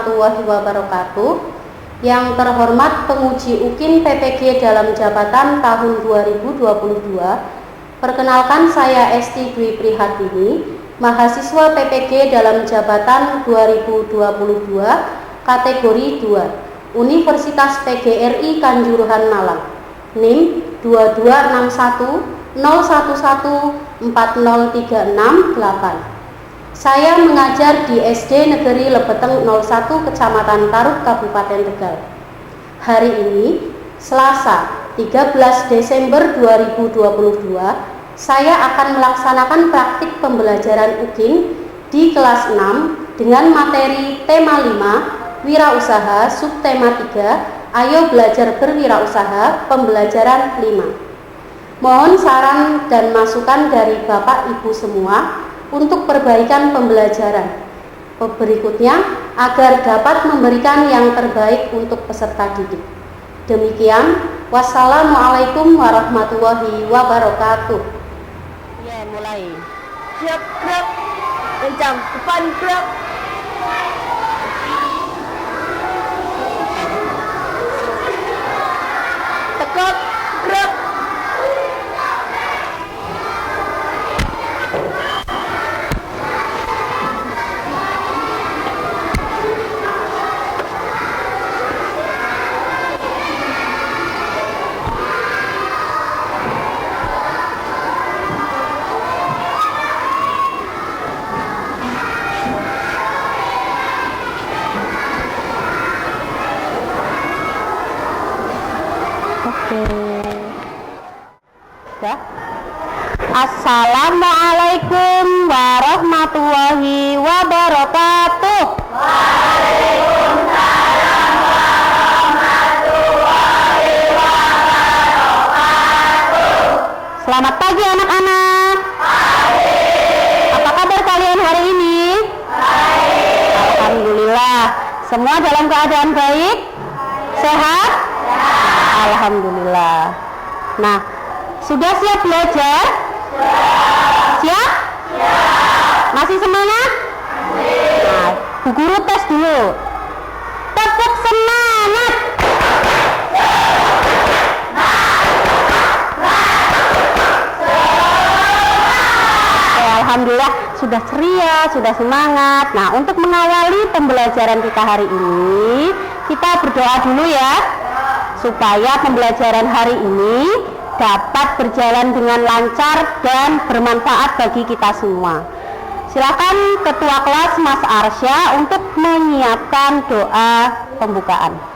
warahmatullahi wabarakatuh. Yang terhormat penguji UKIN PPG dalam jabatan tahun 2022. Perkenalkan, saya Esti Dwi Prihatini, mahasiswa PPG dalam jabatan 2022 kategori 2, Universitas PGRI Kanjuruhan Malang. NIM 226101140368. Saya mengajar di SD Negeri Lebeteng 01 Kecamatan Tarut Kabupaten Tegal. Hari ini, Selasa 13 Desember 2022, saya akan melaksanakan praktik pembelajaran UKIN di kelas 6 dengan materi tema 5, wirausaha, subtema 3, ayo belajar berwirausaha, pembelajaran 5. Mohon saran dan masukan dari Bapak Ibu semua untuk perbaikan pembelajaran berikutnya agar dapat memberikan yang terbaik untuk peserta didik. Demikian, wassalamualaikum warahmatullahi wabarakatuh. Ya, mulai. Siap, gerak. Kencang, depan, gerak. Tegak, gerak. Assalamualaikum warahmatullahi wabarakatuh. Waalaikumsalam warahmatullahi wabarakatuh. Selamat pagi anak-anak. Pagi. Apa kabar kalian hari ini? Baik. Alhamdulillah. Semua dalam keadaan baik? Sehat? Alhamdulillah. Nah, sudah siap belajar? Siap? Masih semangat? Nah, Bu Guru tes dulu. Tepuk semangat. Alhamdulillah sudah ceria, sudah semangat. Nah, untuk mengawali pembelajaran kita hari ini, kita berdoa dulu ya, supaya pembelajaran hari ini dapat berjalan dengan lancar dan bermanfaat bagi kita semua. Silakan Ketua Kelas Mas Arsya untuk menyiapkan doa pembukaan.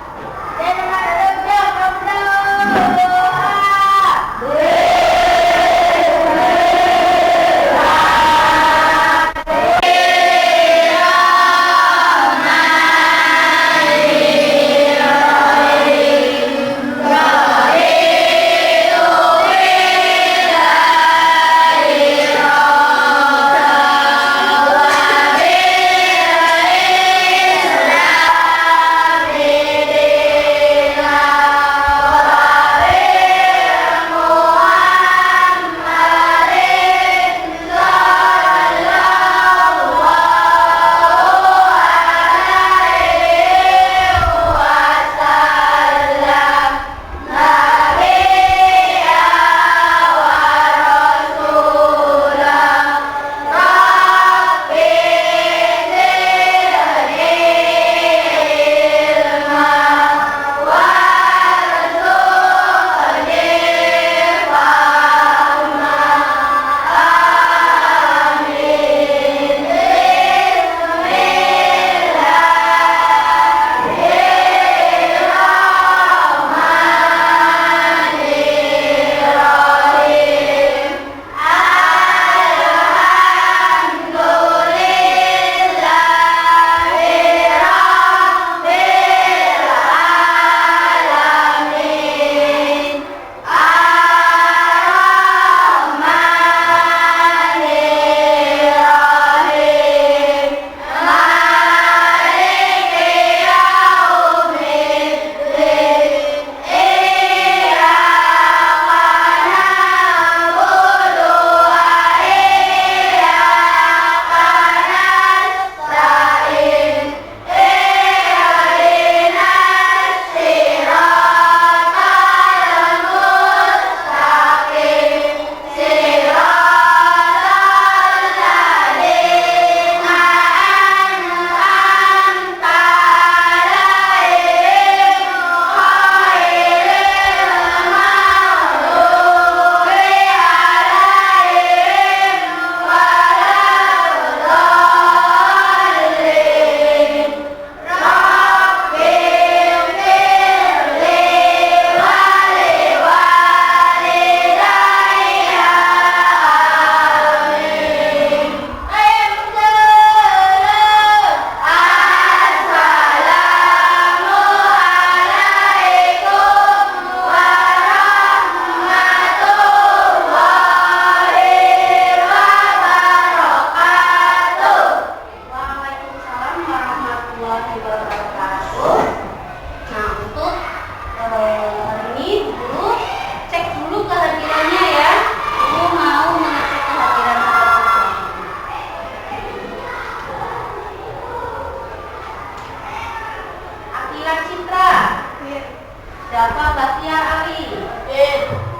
Dava Bahtiar Ali,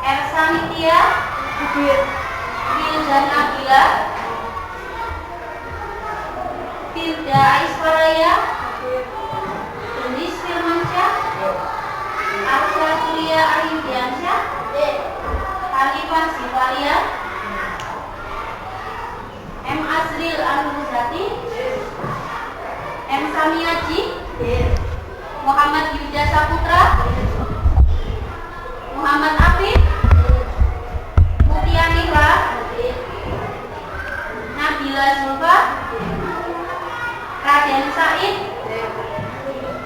Ersa Nitya, Wildan Nabila, Firda Aiswaraya, Denis Firmansyah, Arsya Surya Arindiansyah, Hanifah Sivalia, M. Azril Anuruzati, M. Samiaji, Muhammad Yuda Saputra, Muhammad Afif, Mutia Nihla, Nabila Zulfa, Raden Said,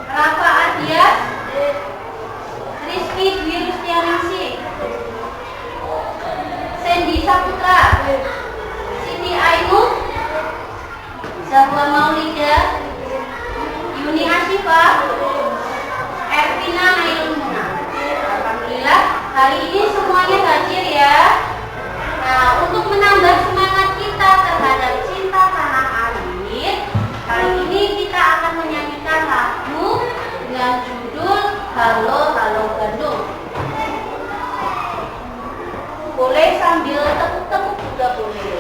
Rafa Adias, Rizky Dwi Rustianingsih, Sandy Saputra, Siti Ainun, Zahwa Maulida, Yuni Asyifa, Ervina Nailul Muna. Alhamdulillah hari ini semuanya hadir ya. Nah, untuk menambah semangat kita terhadap cinta tanah air, kali ini kita akan menyanyikan lagu dengan judul Halo Halo Bandung. Boleh sambil tepuk-tepuk juga boleh.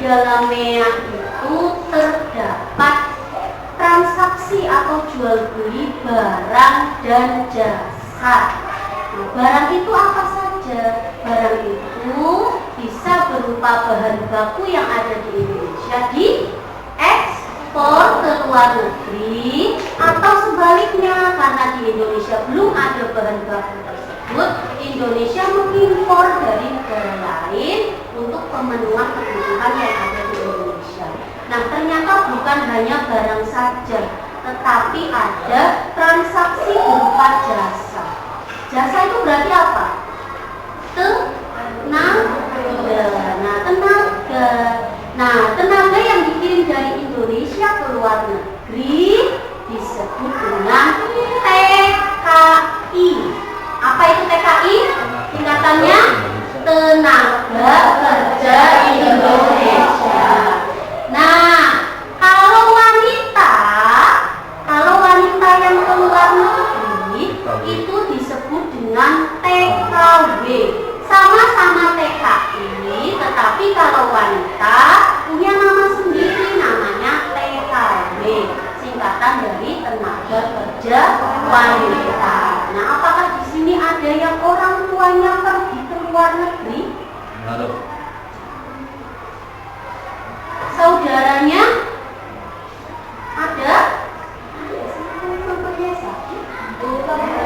Dalam MEA itu terdapat transaksi atau jual beli barang dan jasa. Nah, barang itu apa saja? Barang itu bisa berupa bahan baku yang ada di Indonesia diekspor ke luar negeri, atau sebaliknya karena di Indonesia belum ada bahan baku tersebut, Indonesia mengimpor dari negara lain untuk pemenuhan kebutuhan yang ada di Indonesia. Nah, ternyata bukan hanya barang saja, tetapi ada transaksi berupa jasa. Jasa itu berarti apa? Tenaga yang dikirim dari Indonesia ke luar negeri disebut dengan TKI. Apa itu TKI? Singkatannya Tenaga Kerja Indonesia. Nah, kalau wanita yang ke luar negeri itu disebut dengan TKW. Sama kalau wanita punya nama sendiri, namanya TKW, singkatan dari tenaga kerja wanita. Nah, apakah di sini ada yang orang tuanya pergi ke luar negeri? Saudaranya ada?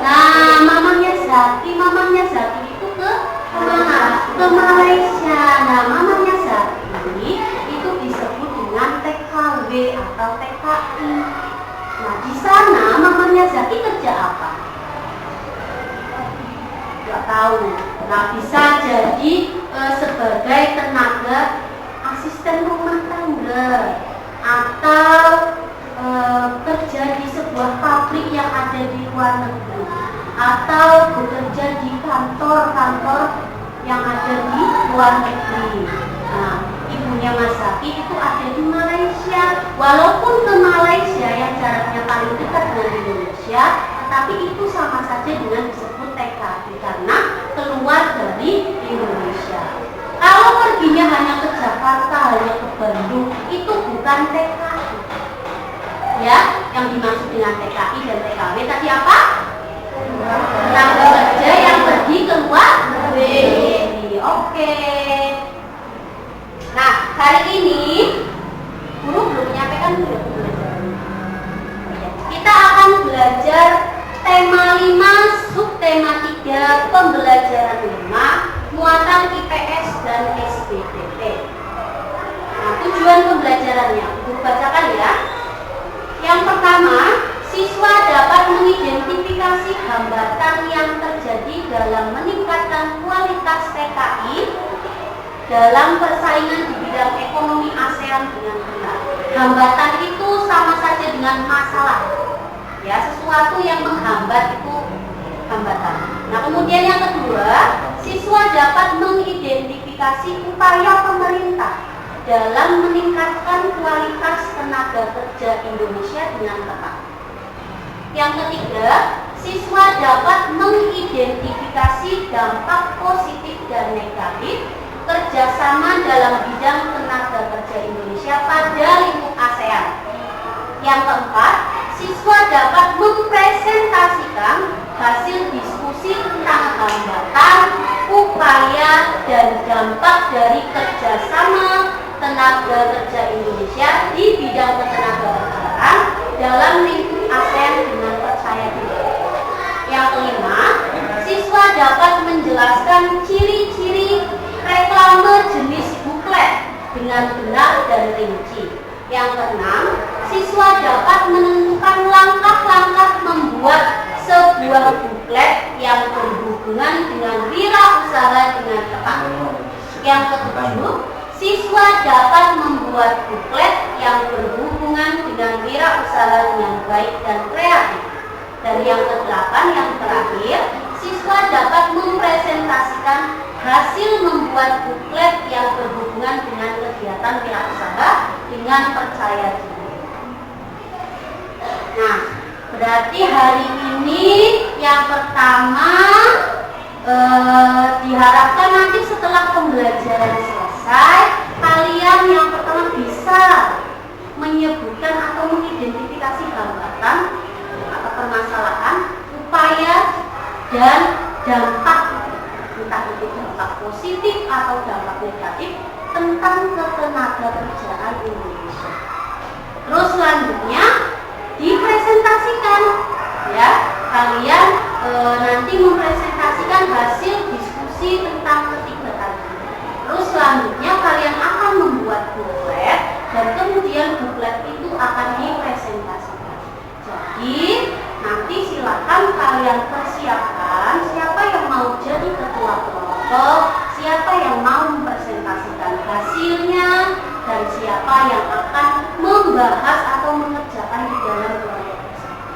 Nah, mamanya Zaki itu ke mana? Ke Malaysia. Nah, mamanya Zaki itu disebut dengan TKW atau TKI. Nah, di sana mamanya Zaki kerja apa? Nggak tahu. Nah, bisa jadi sebagai tenaga asisten rumah tangga atau kerja di sebuah pabrik yang ada di luar negeri atau bekerja di kantor-kantor yang ada di luar negeri. Nah, ibunya Mas Zaki itu ada di Malaysia. Walaupun ke Malaysia yang jaraknya paling dekat dengan Indonesia, tetapi itu sama saja dengan disebut TKI karena keluar dari Indonesia. Kalau perginya hanya ke Jakarta, hanya ke Bandung, itu bukan TKI. Ya, yang dimaksud dengan TKI dan TKW tadi apa? Tenaga kerja yang pergi ke luar negeri. Oke. Nah, hari ini guru belum menyampaikan dulu. Kita akan belajar tema 5, subtema 3, pembelajaran 5, muatan IPS dan SBDP. Nah, tujuan pembelajarannya, guru bacakan ya. Yang pertama, siswa dapat mengidentifikasi hambatan yang terjadi dalam meningkatkan kualitas TKI dalam persaingan di bidang ekonomi ASEAN dengan benar. Hambatan itu sama saja dengan masalah. Ya, sesuatu yang menghambat itu hambatan. Nah, kemudian yang kedua, siswa dapat mengidentifikasi upaya pemerintah dalam meningkatkan kualitas tenaga kerja Indonesia dengan tepat. Yang ketiga, siswa dapat mengidentifikasi dampak positif dan negatif kerjasama dalam bidang tenaga kerja Indonesia pada lingkup ASEAN. Yang keempat, siswa dapat mempresentasikan hasil diskusi tentang hambatan, upaya, dan dampak dari kerjasama tenaga kerja Indonesia di bidang ketenagakerjaan dalam lingkup ASEAN dengan percaya diri. Yang kelima, siswa dapat menjelaskan ciri-ciri reklame jenis buklet dengan benar dan rinci. Yang keenam, siswa dapat menentukan langkah-langkah membuat sebuah buklet yang berhubungan dengan wirausaha dengan tepat. Yang ketujuh, siswa dapat membuat buklet yang berhubungan dengan wirausaha yang baik dan kreatif. Dan yang kedelapan, yang terakhir, siswa dapat mempresentasikan hasil membuat buklet yang berhubungan dengan kegiatan wirausaha dengan percaya diri. Nah, berarti hari ini yang pertama diharapkan nanti setelah pembelajaran selesai, kalian yang pertama bisa menyebutkan atau mengidentifikasi hambatan atau permasalahan, upaya, dan dampak, entah itu dampak positif atau dampak negatif tentang ketenagakerjaan Indonesia. Terus selanjutnya dipresentasikan, ya, kalian nanti mempresentasikan hasil diskusi tentang ketiga tadi. Terus selanjutnya kalian akan membuat buklet dan kemudian buklet itu akan dipresentasikan. Jadi nanti silakan kalian persiapkan siapa yang mau jadi ketua kelompok, siapa yang mau mempresentasikan hasilnya, dan siapa yang akan membahas atau mengerjakan di dalam kelompok tersebut.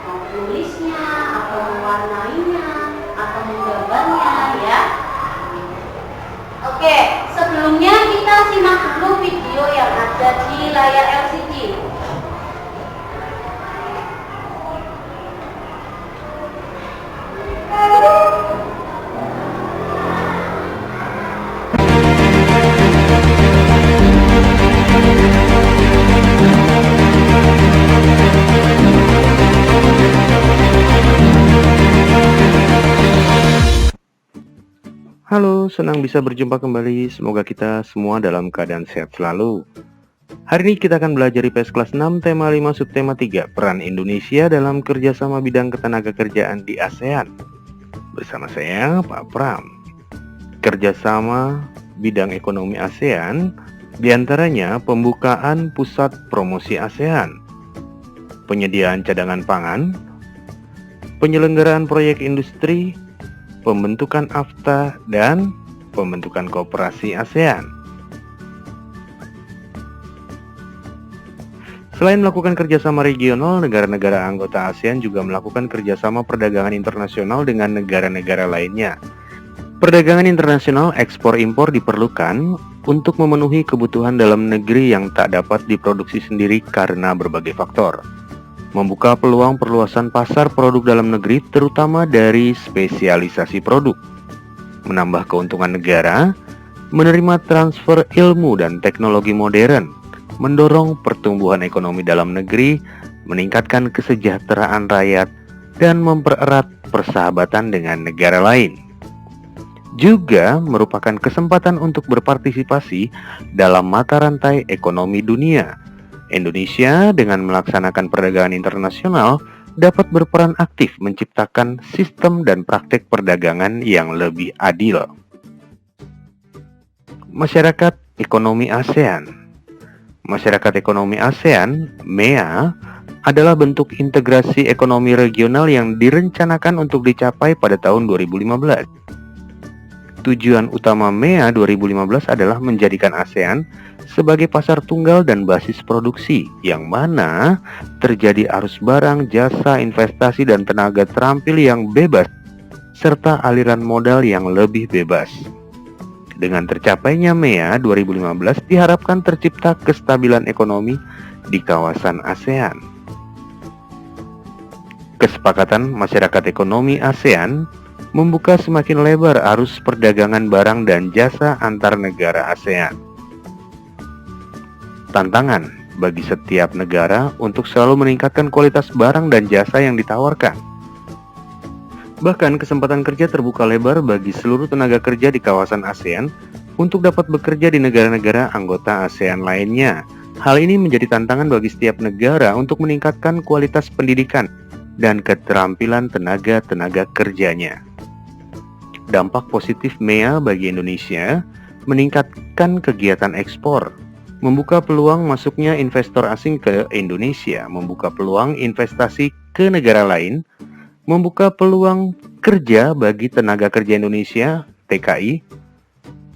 Mau tulisnya, atau mewarnainya, atau menggambarnya, ya. Oke, sebelumnya kita simak dulu video yang ada di layar LCD. Halo, senang bisa berjumpa kembali. Semoga kita semua dalam keadaan sehat selalu. Hari ini kita akan belajar IPS kelas 6, tema 5, subtema 3, peran Indonesia dalam kerjasama bidang ketenagakerjaan di ASEAN. Bersama saya, Pak Pram. Kerjasama bidang ekonomi ASEAN, diantaranya pembukaan pusat promosi ASEAN, penyediaan cadangan pangan, penyelenggaraan proyek industri, pembentukan AFTA, dan pembentukan kooperasi ASEAN. Selain melakukan kerjasama regional, negara-negara anggota ASEAN juga melakukan kerjasama perdagangan internasional dengan negara-negara lainnya. Perdagangan internasional ekspor-impor diperlukan untuk memenuhi kebutuhan dalam negeri yang tak dapat diproduksi sendiri karena berbagai faktor. Membuka peluang perluasan pasar produk dalam negeri terutama dari spesialisasi produk, menambah keuntungan negara, menerima transfer ilmu dan teknologi modern, mendorong pertumbuhan ekonomi dalam negeri, meningkatkan kesejahteraan rakyat, dan mempererat persahabatan dengan negara lain. Juga merupakan kesempatan untuk berpartisipasi dalam mata rantai ekonomi dunia. Indonesia dengan melaksanakan perdagangan internasional dapat berperan aktif menciptakan sistem dan praktek perdagangan yang lebih adil. Masyarakat Ekonomi ASEAN. Masyarakat Ekonomi ASEAN, MEA, adalah bentuk integrasi ekonomi regional yang direncanakan untuk dicapai pada tahun 2015. Tujuan utama MEA 2015 adalah menjadikan ASEAN sebagai pasar tunggal dan basis produksi, yang mana terjadi arus barang, jasa, investasi, dan tenaga terampil yang bebas, serta aliran modal yang lebih bebas. Dengan tercapainya MEA 2015, diharapkan tercipta kestabilan ekonomi di kawasan ASEAN. Kesepakatan masyarakat ekonomi ASEAN membuka semakin lebar arus perdagangan barang dan jasa antar negara ASEAN. Tantangan bagi setiap negara untuk selalu meningkatkan kualitas barang dan jasa yang ditawarkan. Bahkan kesempatan kerja terbuka lebar bagi seluruh tenaga kerja di kawasan ASEAN untuk dapat bekerja di negara-negara anggota ASEAN lainnya. Hal ini menjadi tantangan bagi setiap negara untuk meningkatkan kualitas pendidikan dan keterampilan tenaga kerjanya. Dampak positif MEA bagi Indonesia meningkatkan kegiatan ekspor, membuka peluang masuknya investor asing ke Indonesia, membuka peluang investasi ke negara lain, membuka peluang kerja bagi tenaga kerja Indonesia (TKI),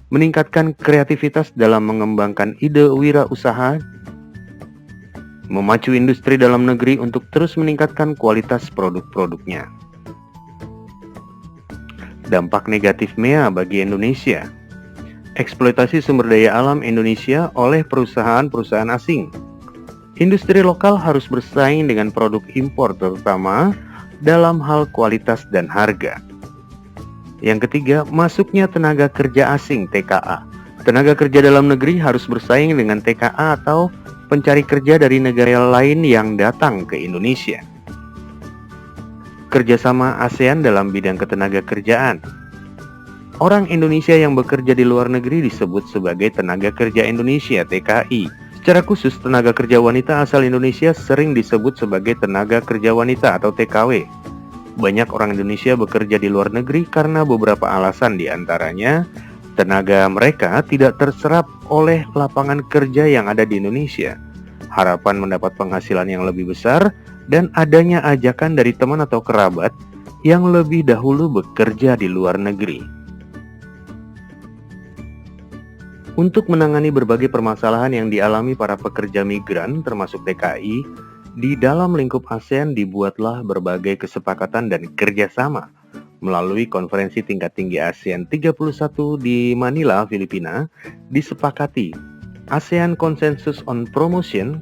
meningkatkan kreativitas dalam mengembangkan ide wirausaha, memacu industri dalam negeri untuk terus meningkatkan kualitas produk-produknya. Dampak negatif MEA bagi Indonesia: eksploitasi sumber daya alam Indonesia oleh perusahaan-perusahaan asing. Industri lokal harus bersaing dengan produk impor, terutama dalam hal kualitas dan harga. Yang ketiga, masuknya tenaga kerja asing (TKA). Tenaga kerja dalam negeri harus bersaing dengan TKA atau pencari kerja dari negara lain yang datang ke Indonesia. Kerjasama ASEAN dalam bidang ketenaga kerjaan. Orang Indonesia yang bekerja di luar negeri disebut sebagai tenaga kerja Indonesia (TKI). Secara khusus, tenaga kerja wanita asal Indonesia sering disebut sebagai tenaga kerja wanita atau TKW. Banyak orang Indonesia bekerja di luar negeri karena beberapa alasan, diantaranya tenaga mereka tidak terserap oleh lapangan kerja yang ada di Indonesia, harapan mendapat penghasilan yang lebih besar, dan adanya ajakan dari teman atau kerabat yang lebih dahulu bekerja di luar negeri. Untuk menangani berbagai permasalahan yang dialami para pekerja migran termasuk TKI, di dalam lingkup ASEAN dibuatlah berbagai kesepakatan dan kerjasama. Melalui konferensi tingkat tinggi ASEAN 31 di Manila, Filipina, disepakati ASEAN Consensus on Promotion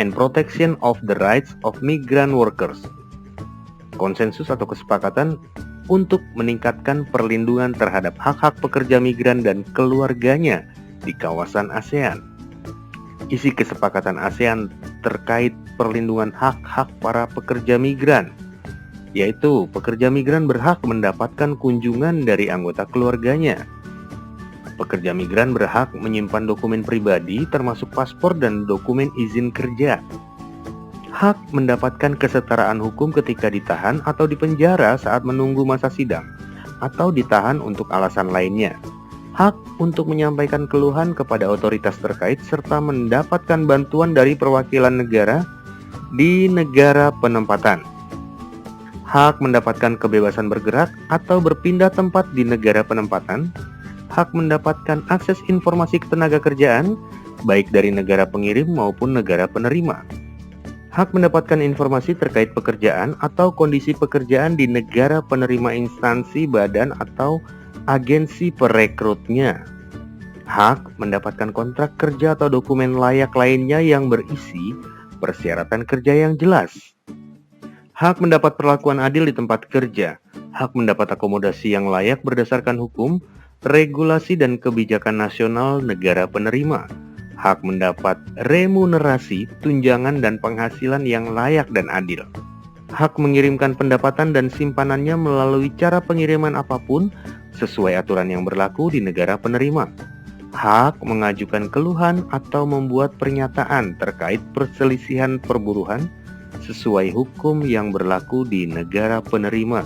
and Protection of the Rights of Migrant Workers. Konsensus atau kesepakatan untuk meningkatkan perlindungan terhadap hak-hak pekerja migran dan keluarganya di kawasan ASEAN. Isi kesepakatan ASEAN terkait perlindungan hak-hak para pekerja migran yaitu pekerja migran berhak mendapatkan kunjungan dari anggota keluarganya. Pekerja migran berhak menyimpan dokumen pribadi termasuk paspor dan dokumen izin kerja. Hak mendapatkan kesetaraan hukum ketika ditahan atau dipenjara saat menunggu masa sidang, atau ditahan untuk alasan lainnya. Hak untuk menyampaikan keluhan kepada otoritas terkait serta mendapatkan bantuan dari perwakilan negara di negara penempatan. Hak mendapatkan kebebasan bergerak atau berpindah tempat di negara penempatan. Hak mendapatkan akses informasi ketenaga kerjaan, baik dari negara pengirim maupun negara penerima. Hak mendapatkan informasi terkait pekerjaan atau kondisi pekerjaan di negara penerima instansi, badan, atau agensi perekrutnya. Hak mendapatkan kontrak kerja atau dokumen layak lainnya yang berisi persyaratan kerja yang jelas. Hak mendapat perlakuan adil di tempat kerja. Hak mendapat akomodasi yang layak berdasarkan hukum, regulasi dan kebijakan nasional negara penerima. Hak mendapat remunerasi, tunjangan dan penghasilan yang layak dan adil. Hak mengirimkan pendapatan dan simpanannya melalui cara pengiriman apapun sesuai aturan yang berlaku di negara penerima. Hak mengajukan keluhan atau membuat pernyataan terkait perselisihan perburuhan sesuai hukum yang berlaku di negara penerima.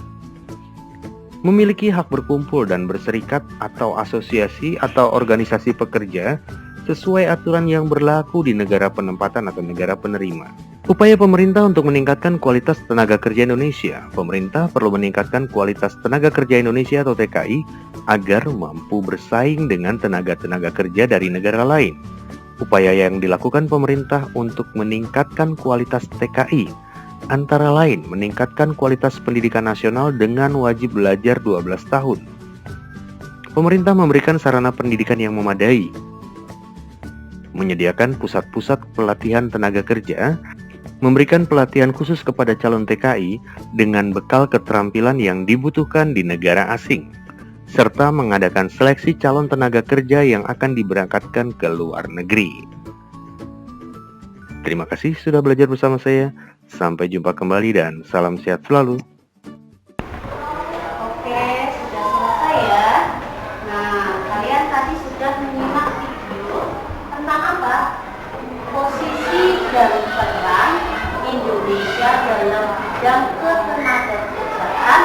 Memiliki hak berkumpul dan berserikat atau asosiasi atau organisasi pekerja sesuai aturan yang berlaku di negara penempatan atau negara penerima. Upaya pemerintah untuk meningkatkan kualitas tenaga kerja Indonesia. Pemerintah perlu meningkatkan kualitas tenaga kerja Indonesia atau TKI agar mampu bersaing dengan tenaga-tenaga kerja dari negara lain. Upaya yang dilakukan pemerintah untuk meningkatkan kualitas TKI antara lain meningkatkan kualitas pendidikan nasional dengan wajib belajar 12 tahun. Pemerintah memberikan sarana pendidikan yang memadai, menyediakan pusat-pusat pelatihan tenaga kerja, memberikan pelatihan khusus kepada calon TKI dengan bekal keterampilan yang dibutuhkan di negara asing, serta mengadakan seleksi calon tenaga kerja yang akan diberangkatkan ke luar negeri. Terima kasih sudah belajar bersama saya. Sampai jumpa kembali dan salam sehat selalu. Oke, sudah selesai ya. Nah, kalian tadi sudah menyimak video tentang apa? Posisi dan peran Indonesia dalam bidang ketenagakerjaan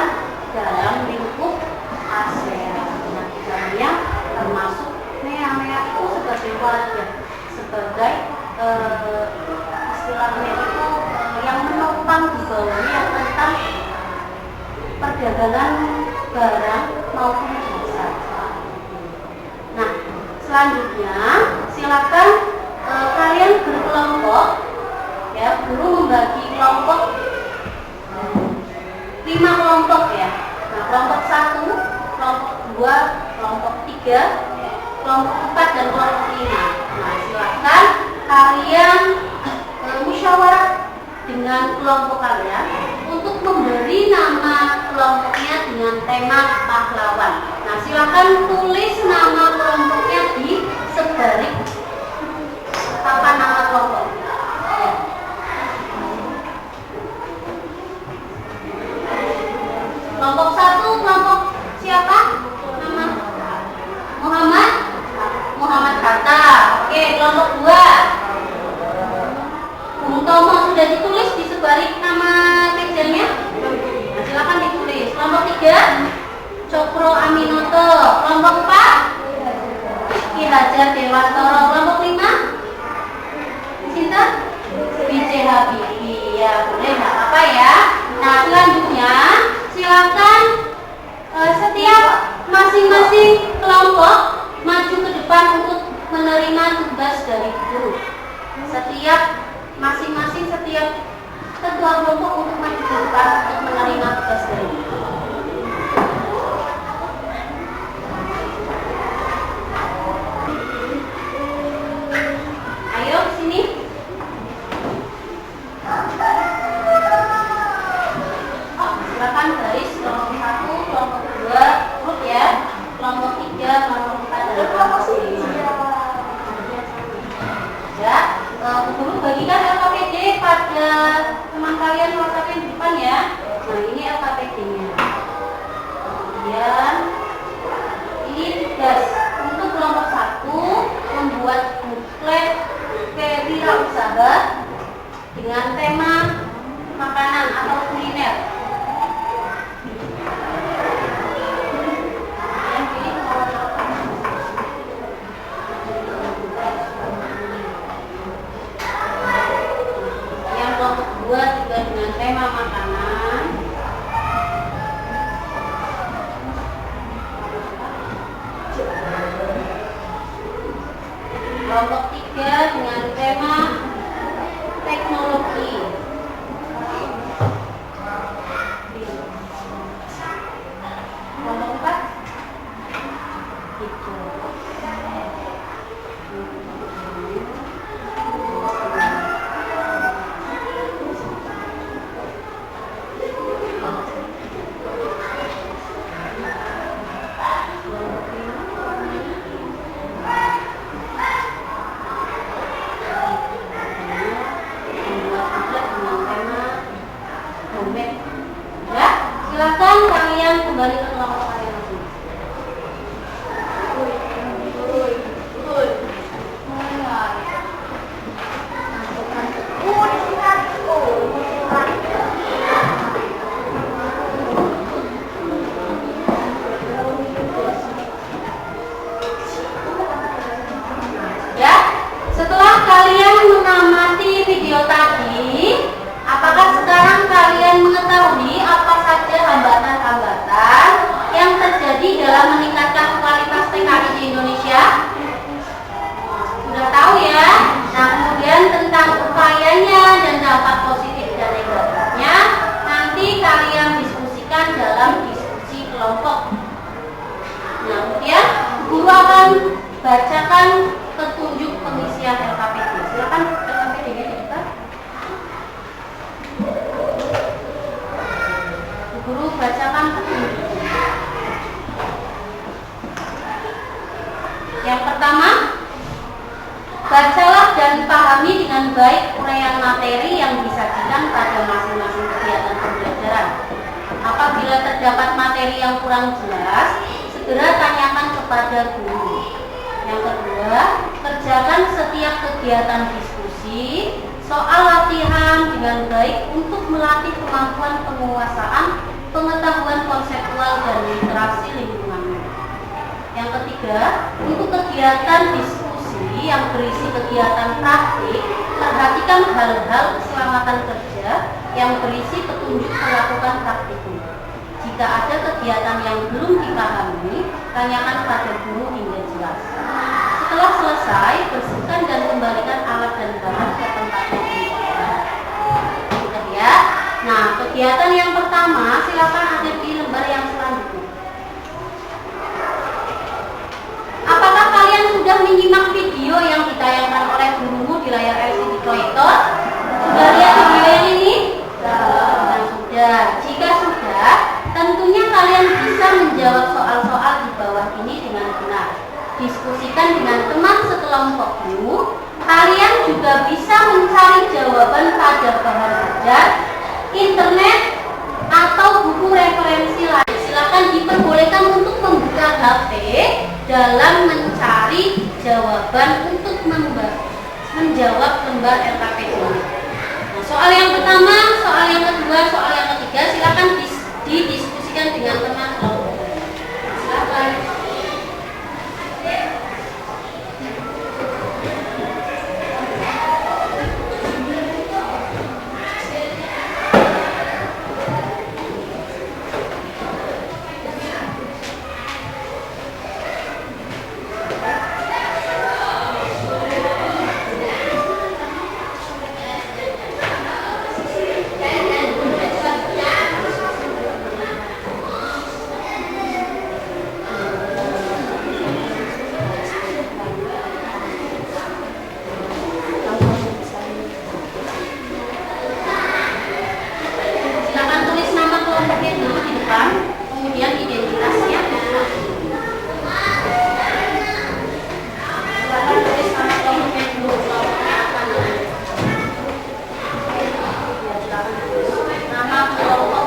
dalam lingkup ASEAN. Nah, di dalamnya termasuk NEA itu sebagai wadah, sebagai istilahnya itu yang menopang di bawahnya tentang perdagangan barang maupun jasa. Nah, selanjutnya silakan kalian berkelompok ya, guru membagi kelompok 5 kelompok ya. Nah, kelompok 1, kelompok 2, kelompok 3, kelompok 4 dan kelompok 5. Nah, silakan kalian musyawarah dengan kelompok kalian untuk memberi nama kelompoknya dengan tema pahlawan. Nah, silakan tulis nama kelompoknya di sebalik papan nama kelompok. Ya. Kelompok 1, kelompok siapa? Nama Muhammad Hatta. Oke, kelompok 2. Bung Tomo sudah ditulis di sebalik nama meja-nya? Nah, silakan ditulis. Kelompok 3, Cokro Aminoto. Kelompok 4, Ki Hajar Dewantoro. Kelompok 5, Sinta B.J. Habibie. Ya, boleh, nggak apa-apa ya. Nah, selanjutnya silakan setiap masing-masing kelompok maju ke depan untuk menerima tugas dari guru. Setiap ketua kelompok untuk maju ke depan untuk menerima tugas dari guru. Ayo ke sini. Silakan baris kelompok 1, kelompok 2, grup ya. Kelompok 3, kelompok 4 dan kelompok 5. Ya, guru bagikan LKPD pada teman kalian WhatsApp di depan ya. Nah, ini Kelompok 3 dengan tema teknologi. Kelompok 4 hijau. Ya, silakan kalian kembali ke kelompok kalian masing-masing. Ya, setelah kalian mengamati video tadi, apakah sekarang kalian mengetahui apa saja hambatan-hambatan yang terjadi dalam meningkatkan kualitas TKI di Indonesia? Sudah tahu ya? Nah, kemudian tentang upayanya dan dampak positif dan negatifnya nanti kalian diskusikan dalam diskusi kelompok. Nah, kemudian guru akan bacakan petunjuk pengisian LKPD. Silakan LKPD-nya di depan. Guru bacakan petunjuk. Yang pertama, bacalah dan pahami dengan baik uraian materi yang disajikan pada masing-masing kegiatan pembelajaran. Apabila terdapat materi yang kurang jelas, segera tanyakan kepada guru. Yang kedua, kerjakan setiap kegiatan diskusi soal latihan dengan baik untuk melatih kemampuan penguasaan pengetahuan konseptual dan literasi lingkungan. Yang ketiga, untuk kegiatan diskusi yang berisi kegiatan praktik, perhatikan hal-hal keselamatan kerja yang berisi petunjuk melakukan praktikum. Jika ada kegiatan yang belum dipahami, tanyakan pada guru hingga jelas. Setelah selesai, bersihkan dan kembalikan alat dan bahan ke tempatnya. Sudah ya? Nah, kegiatan yang pertama silakan ada di lembar yang selanjutnya. Apakah kalian sudah menyimak video yang ditayangkan oleh gurumu di layar LCD proyektor? Sudah lihat video yang ini? Nah, sudah. Jika sudah, tentunya kalian bisa menjawab soal-soal di bawah ini dengan benar. Diskusikan dengan teman sekelompokmu. Kalian juga bisa mencari jawaban pada bahan ajar, internet, atau buku referensi lain. Silakan diperbolehkan untuk membuka HP dalam mencari jawaban untuk menjawab lembar LKPD. Nah, soal yang pertama, soal yang kedua, soal yang ketiga, silakan didiskusikan dengan teman kelompok. Silakan. Kemudian identitasnya. Silakan tulis nama kelompoknya dulu. Kelompoknya apa namanya? Silakan tulis nama kelompok.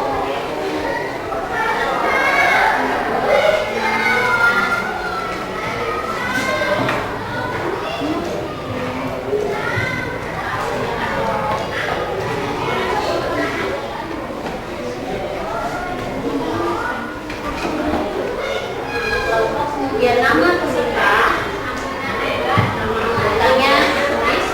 Kemudian nama peserta, nama anggotanya tulis.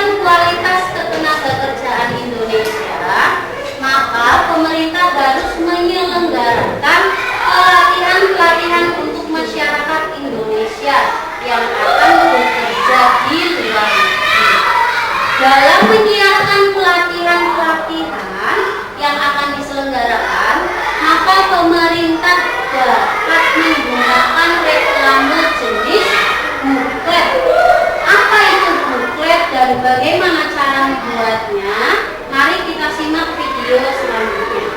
meningkatkan kualitas ketenagakerjaan Indonesia, maka pemerintah harus menyelenggarakan pelatihan-pelatihan untuk masyarakat Indonesia yang akan bekerja di luar negeri. Dalam menyiapkan pelatihan-pelatihan yang akan diselenggarakan, maka pemerintah dapat menggunakan reklame jenis buklet. Apa itu buklet dan bagaimana cara membuatnya? Mari kita simak video selanjutnya.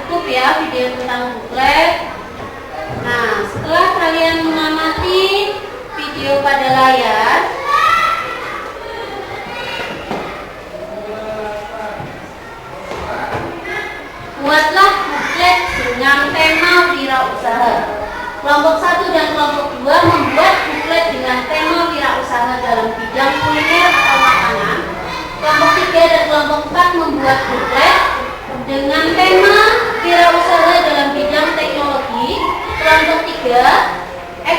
Cukup ya video tentang buklet. Nah, setelah kalian mengamati video pada layar, buatlah buklet dengan tema wirausaha. Kelompok 1 dan kelompok 2 membuat buklet dengan tema wirausaha dalam bidang kuliner atau makanan. Kelompok 3 dan kelompok 4 membuat buklet dengan tema wirausaha dalam bidang teknologi.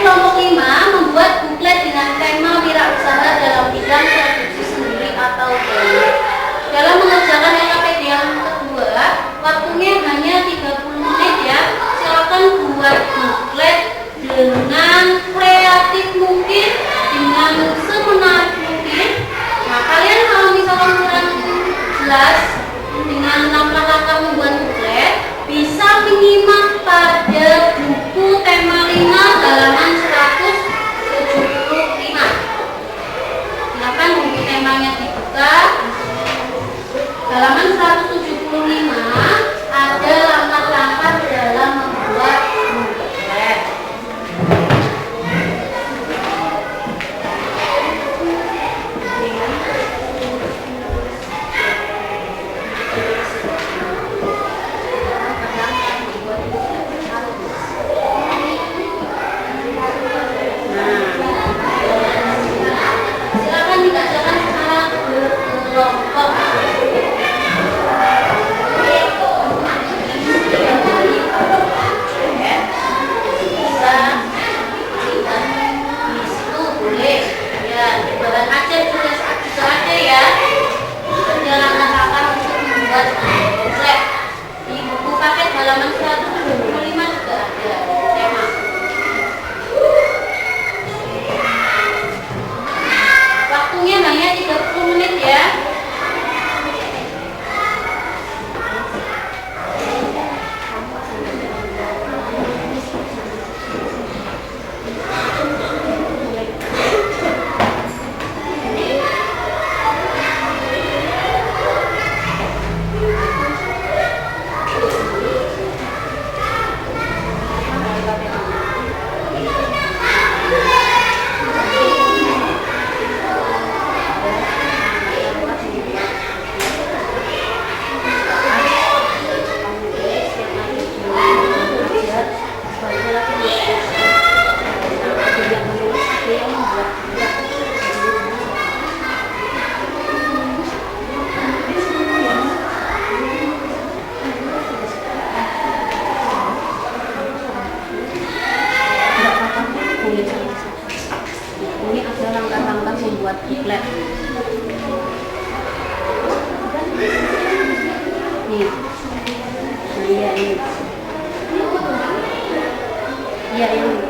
Kelompok 5 membuat buklet dengan tema wirausaha dalam bidang produksi sendiri atau brand. Dalam mengerjakan LKPD yang kedua, waktunya hanya 30 menit ya. Silakan buat buklet dengan kreatif mungkin, dengan semenarik mungkin. Nah, kalian kalau misalkan kurang jelas dengan langkah-langkah membuat buklet, bisa menyimak pada buku tema 5 halaman 175. Silakan buku temanya dibuka. Halaman 175 ada langkah-langkah dalam membuat buklet. Silakan dibacakan secara berkelompok. Di buku paket halaman 125 juga ada tema. Waktunya hanya 30 menit ya. buat kiblat. Nih. Nah, iya ini. Iya yang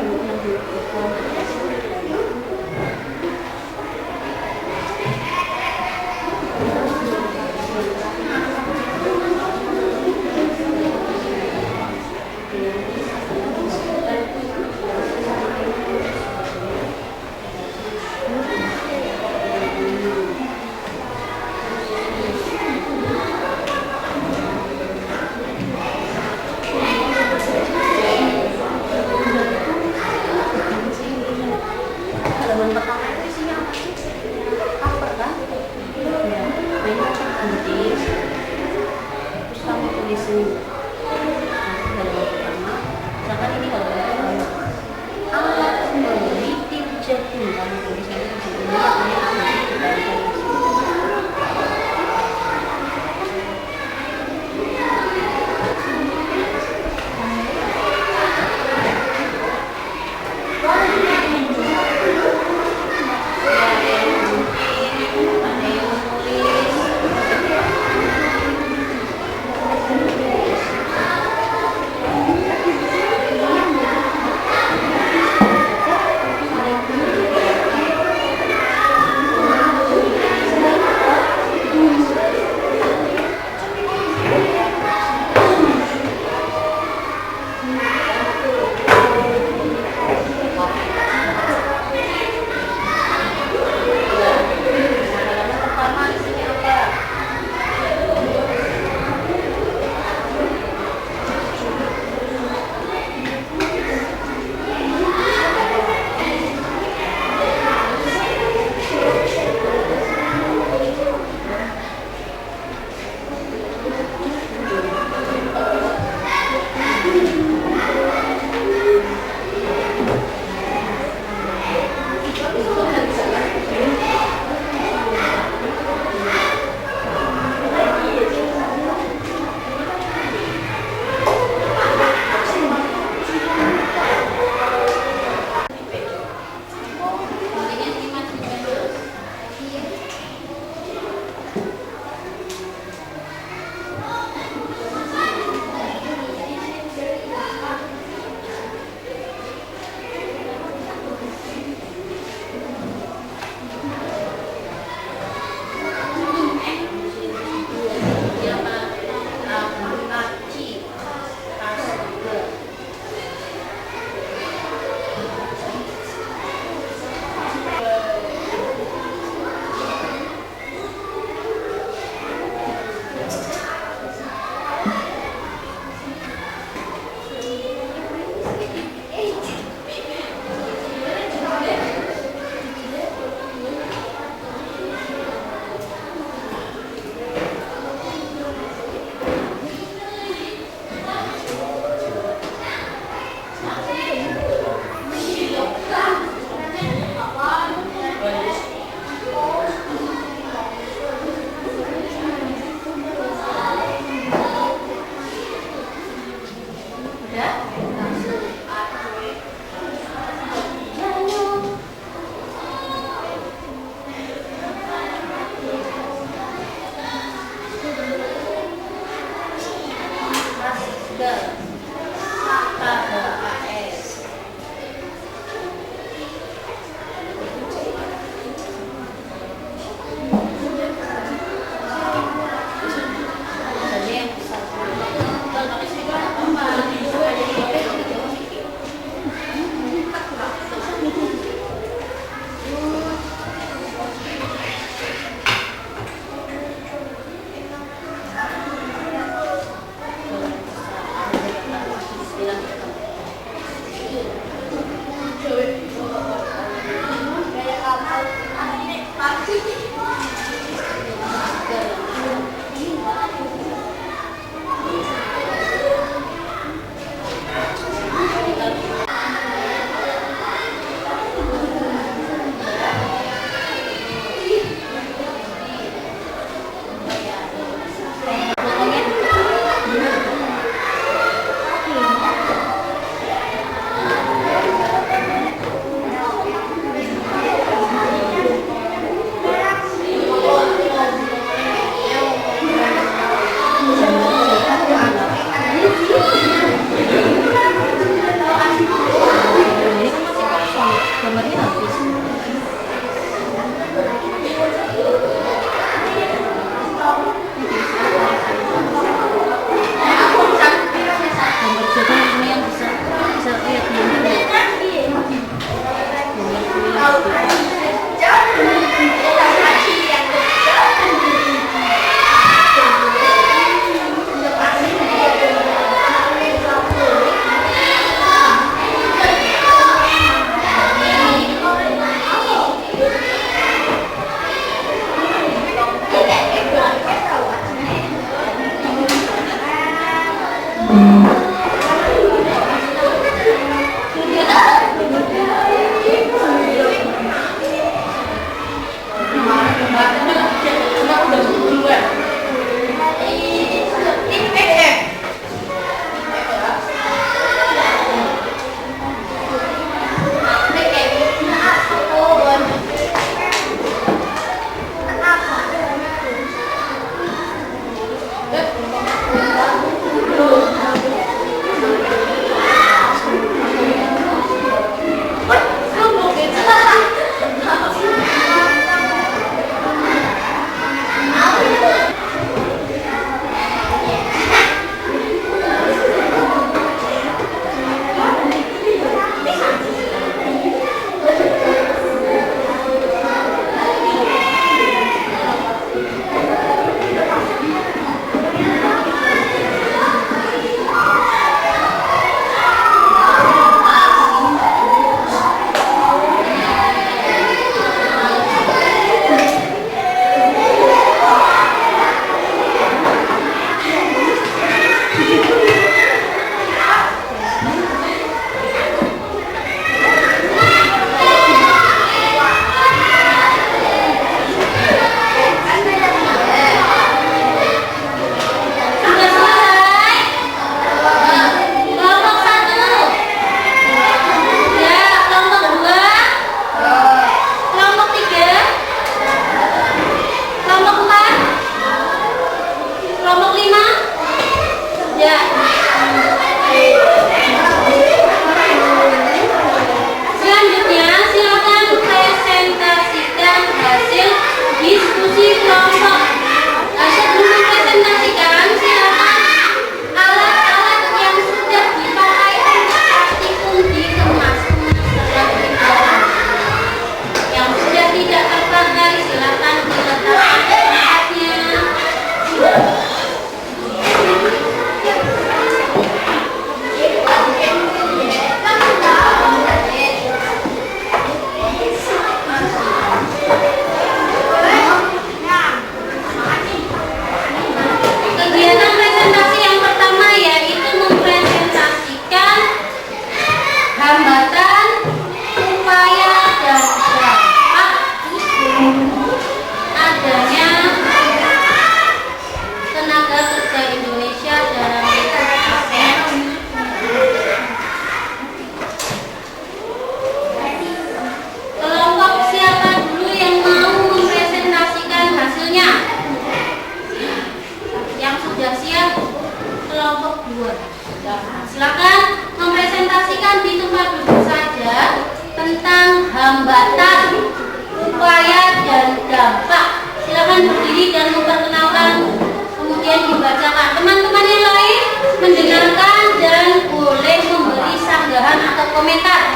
dampak. Silakan berdiri dan memperkenalkan, kemudian dibacakan. Teman-teman yang lain mendengarkan dan boleh memberi sanggahan atau komentar.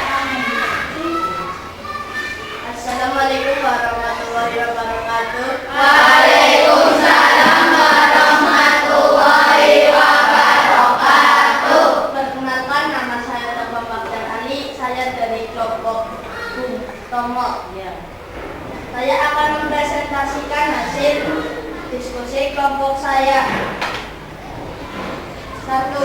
Assalamualaikum warahmatullahi wabarakatuh. Waalaikumsalam warahmatullahi wabarakatuh. Perkenalkan, nama saya Bapak Baktiar Ali. Saya dari kelompok Bung Tomo. Saya akan mempresentasikan hasil diskusi kelompok saya. 1.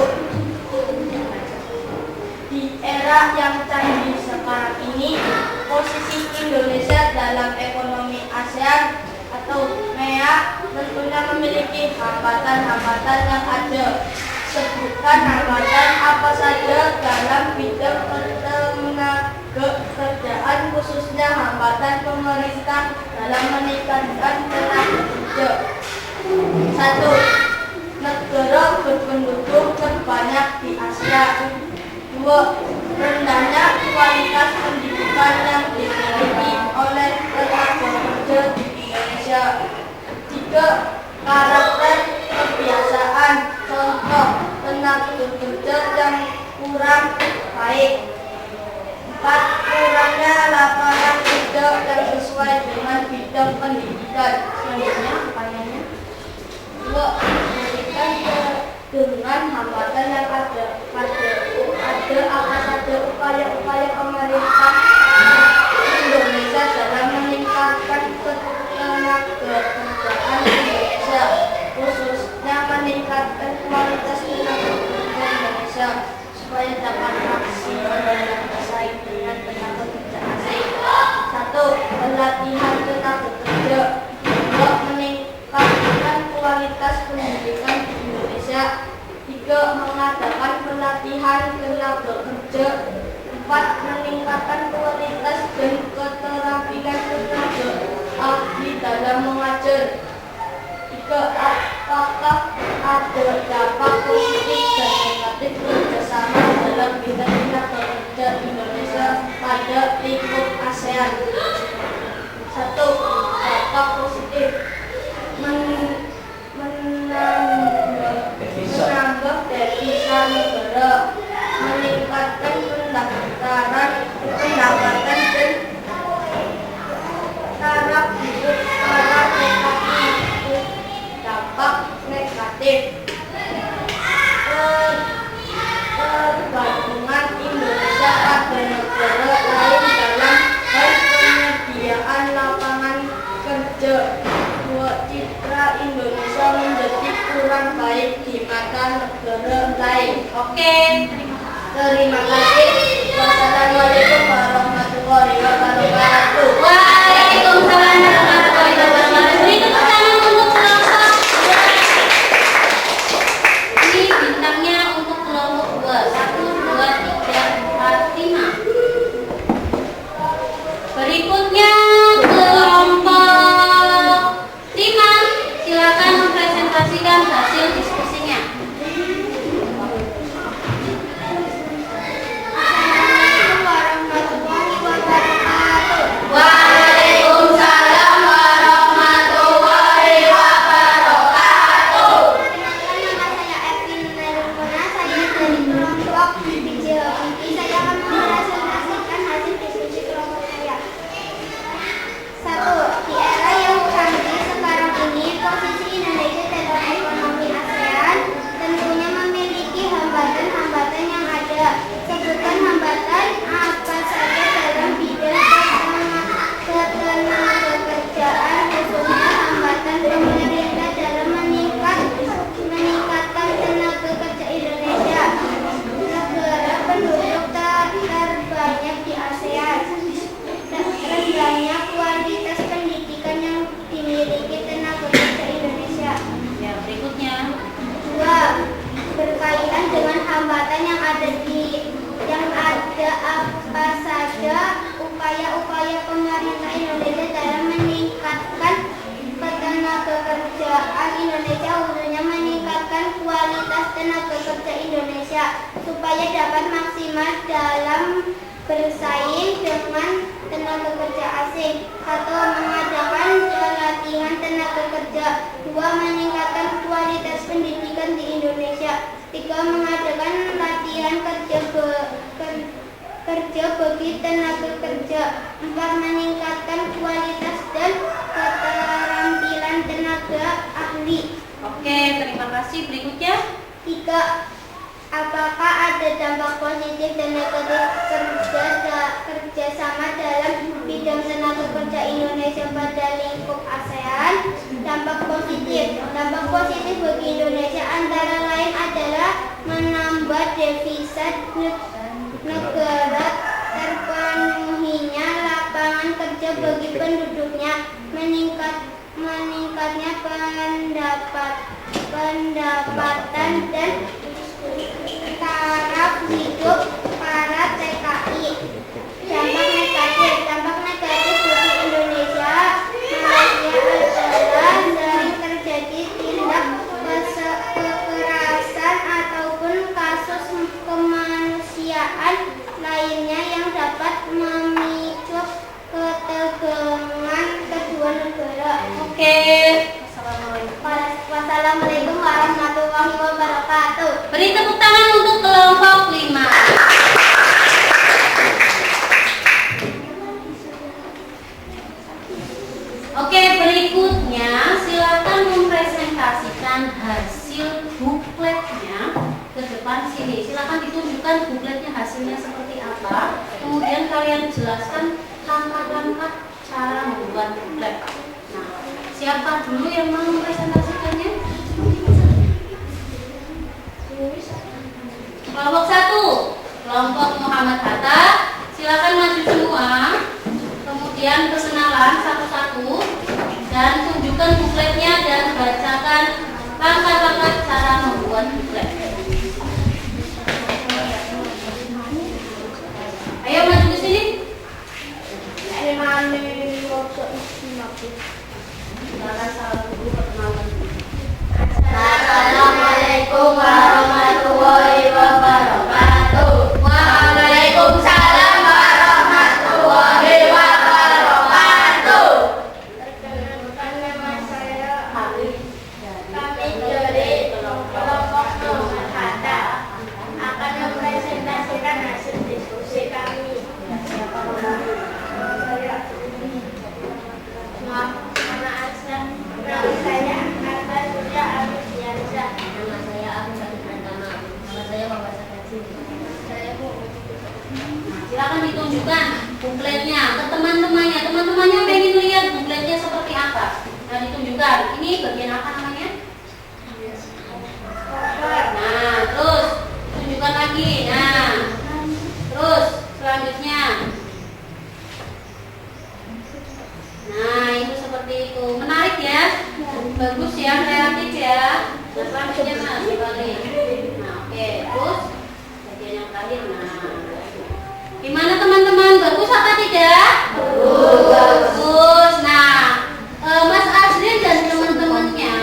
Di era yang canggih sekarang ini, posisi Indonesia dalam ekonomi ASEAN atau MEA tentunya memiliki hambatan-hambatan yang ada. Sebutkan hambatan apa saja dalam bidang ketenagakerjaan, khususnya hambatan pemerintah dalam meningkatkan tenaga kerja. 1. Negara berpenduduk terbanyak di Asia. 2. Rendahnya kualitas pendidikan yang dimiliki oleh tenaga kerja di Indonesia. 3. Karakter kebiasaan, contoh tenaga kerja yang kurang baik. 4. Kurangnya lapangan kerja yang sesuai dengan bidang pendidikan. Selanjutnya, pertanyaannya. 2. Dengan hambatan yang ada apa saja upaya-upaya pemerintah Indonesia dalam meningkatkan ketenagakerjaan Indonesia, khususnya meningkatkan kualitas tenaga kerja Indonesia supaya dapat maksimal dalam bersaing dengan tenaga kerja asing. 1. Pelatihan tenaga kerja. 2. Meningkatkan kualitas pendidikan di Indonesia. 3. Mengadakan pelatihan tenaga kerja. 4. Meningkatkan kualitas dan keterampilan tenaga ahli dalam mengajar. 3. Apakah ada dampak positif dan negatif kerjasama dalam bidang tenaga kerja Indonesia pada lingkup ASEAN? 1. Dampak positif: menambah devisa negara, meningkatkan pendapatan dan taraf hidup para TKI. Dampak negatif: pergabungan Indonesia pada negara lain dalam hal penyediaan lapangan kerja. 2. Citra Indonesia menjadi kurang baik di mata negara lain. Oke, Terima kasih. Wassalamualaikum warahmatullahi wabarakatuh. Waalaikumsalam warahmatullahi wabarakatuh. Beri tepuk tangan untuk kelompok 2. Ini bintangnya untuk kelompok 2. 1, 2, 3, 4, 5. Berikutnya kelompok 5. Silakan mempresentasikan hasil diskusinya. Assalamualaikum warahmatullahi wabarakatuh. Waalaikumsalam warahmatullahi wabarakatuh. Nama saya Evin Nermona, saya dari kelompok Biji Hobi. Saya akan mempresentasikan hasil diskusi kelompok saya. 1. Di era yang canggih sekarang ini, posisi Indonesia dalam ekonomi ASEAN tentunya memiliki hambatan-hambatan yang ada. Sebutkan hambatan apa saja dalam bidang ketenagakerjaan, khususnya hambatan pemerintah dalam meningkatkan tenaga kerja Indonesia. Negara penduduk terbanyak di ASEAN. Rendahnya kualitas pendidikan yang dimiliki tenaga kerja Indonesia. Ya, berikutnya. 2. Berkaitan dengan hambatan yang ada apa saja upaya-upaya pemerintah Indonesia dalam meningkatkan ketenagakerjaan Indonesia, khususnya meningkatkan kualitas tenaga kerja Indonesia supaya dapat maksimal dalam bersaing dengan tenaga kerja asing. 1. Mengadakan kasih. Berikutnya. 3. Apakah ada dampak positif dan negatif kerjasama dalam bidang tenaga kerja Indonesia pada lingkup ASEAN? Dampak positif bagi Indonesia antara lain adalah menambah devisa negara, terpenuhinya lapangan kerja bagi penduduknya, meningkatnya pendapatan dan taraf hidup para TKI. Dampak negatif bagi Indonesia, Malaysia adalah sering terjadi tindak kekerasan ataupun kasus kemanusiaan lainnya yang dapat memicu ketegangan kedua negara. Oke. Wassalamualaikum warahmatullahi wabarakatuh. Beri tepuk tangan untuk kelompok 5. Oke, berikutnya silakan mempresentasikan hasil bukletnya ke depan sini. Silakan ditunjukkan bukletnya hasilnya seperti apa. Kemudian kalian jelaskan langkah-langkah cara membuat buklet. Nah, siapa dulu yang mau mempresentasikannya? Kelompok 1, kelompok Muhammad Hatta. Silakan maju semua. Kemudian perkenalan satu-satu dan tunjukkan bukletnya dan bacakan langkah-langkah cara membuat buklet. Ayo maju ke sini. Assalamualaikum warahmatullahi wabarakatuh. Waalaikumsalam warahmatullahi wabarakatuh. Perkenalkan, nama saya Ali. Kami dari kelompok Muhammad Hatta akan mempresentasikan hasil diskusi kami. Nama asal saya Arta Surya Anusiansa. Nama saya Abdul Pratama. Nama saya Bapak Sakasi. Silakan ditunjukkan bukletnya ke teman-temannya. Teman-temannya pengen lihat bukletnya seperti apa. Nah, ditunjukkan. Ini bagian apa namanya? Nah, terus tunjukkan lagi. Nah, terus selanjutnya. Nah, itu seperti itu. Menarik ya? Bagus ya, kreatif ya. Nah, selanjutnya Mas, dibalik. Nah, oke. Terus bagian yang terakhir. Nah, gimana teman-teman? Bagus apa tidak? Bagus. Nah, Mas Azrin dan teman-temannya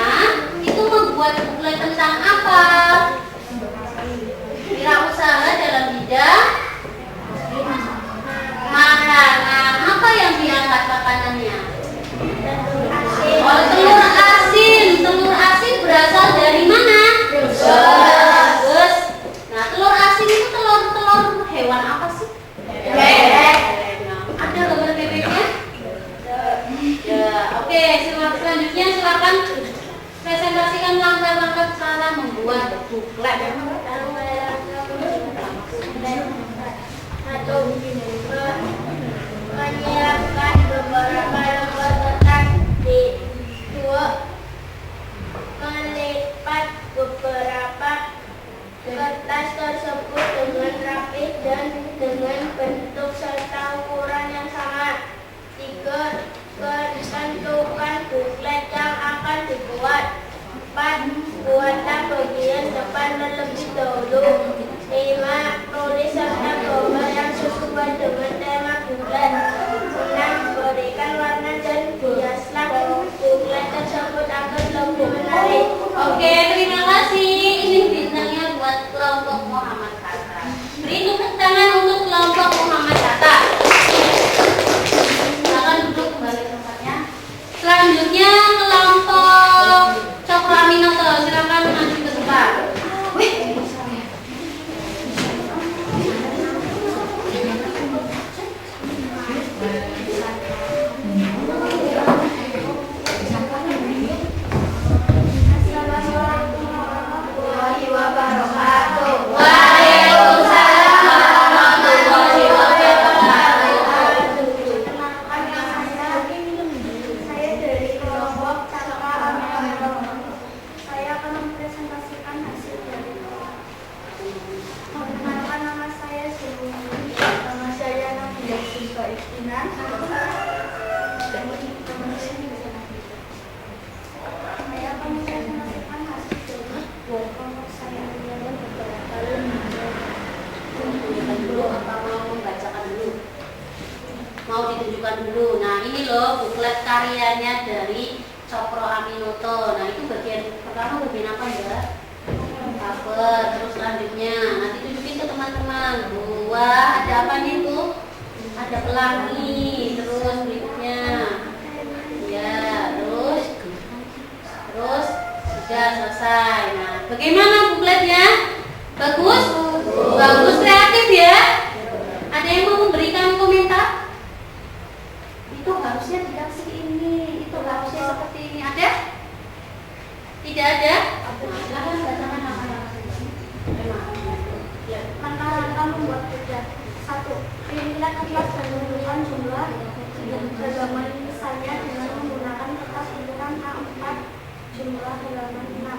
itu membuat buklet tentang apa? Wirausaha dalam bidang makanan. Apa yang diangkat makanannya? Oh, telur asin. Telur asin berasal dari mana? Bagus. Nah, telur asin itu telur hewan apa sih? Bebek. Nah, ada gambar bebeknya? Ya, oke. Selanjutnya silakan presentasikan langkah-langkah cara membuat buklet. Menyiapkan beberapa lembar kertas melipat beberapa kertas tersebut dengan rapi dan dengan bentuk serta ukuran yang sama. 3. Tentukan buklet yang akan dibuat. 4. Buatlah bagian depan terlebih dahulu. 5. Tulis serta gambar yang sesuai dengan tema buklet. 6. Berikan warna dan hiaslah buklet tersebut agar lebih menarik. Oke, terima kasih. Ini bintangnya buat kelompok Muhammad Hatta. Beri tepuk tangan untuk kelompok Muhammad Hatta. Silakan duduk kembali ke tempatnya. Selanjutnya kelompok Coklaminoto. Silakan maju ke depan. Assalamualaikum karyanya dari Cokro Aminoto. Nah, itu bagian pertama, bagian apa Mbak? Cover. Terus selanjutnya nanti tunjukin ke teman-teman. Dua, ada apa nih tuh? Ada pelangi. Terus berikutnya, ya, terus sudah selesai. Nah, bagaimana bukletnya? Bagus? Bagus, kreatif ya? Ada yang mau memberikan komentar? Itu harusnya tidak segini, itu harusnya seperti ini. Ada? Tidak ada? Silahkan bacakan nama-nama. Langkah-langkah membuat kerja. 1. Pilihlah kertas dan tentukan jumlah halaman misalnya dengan menggunakan kertas ukuran A4 jumlah halaman 6.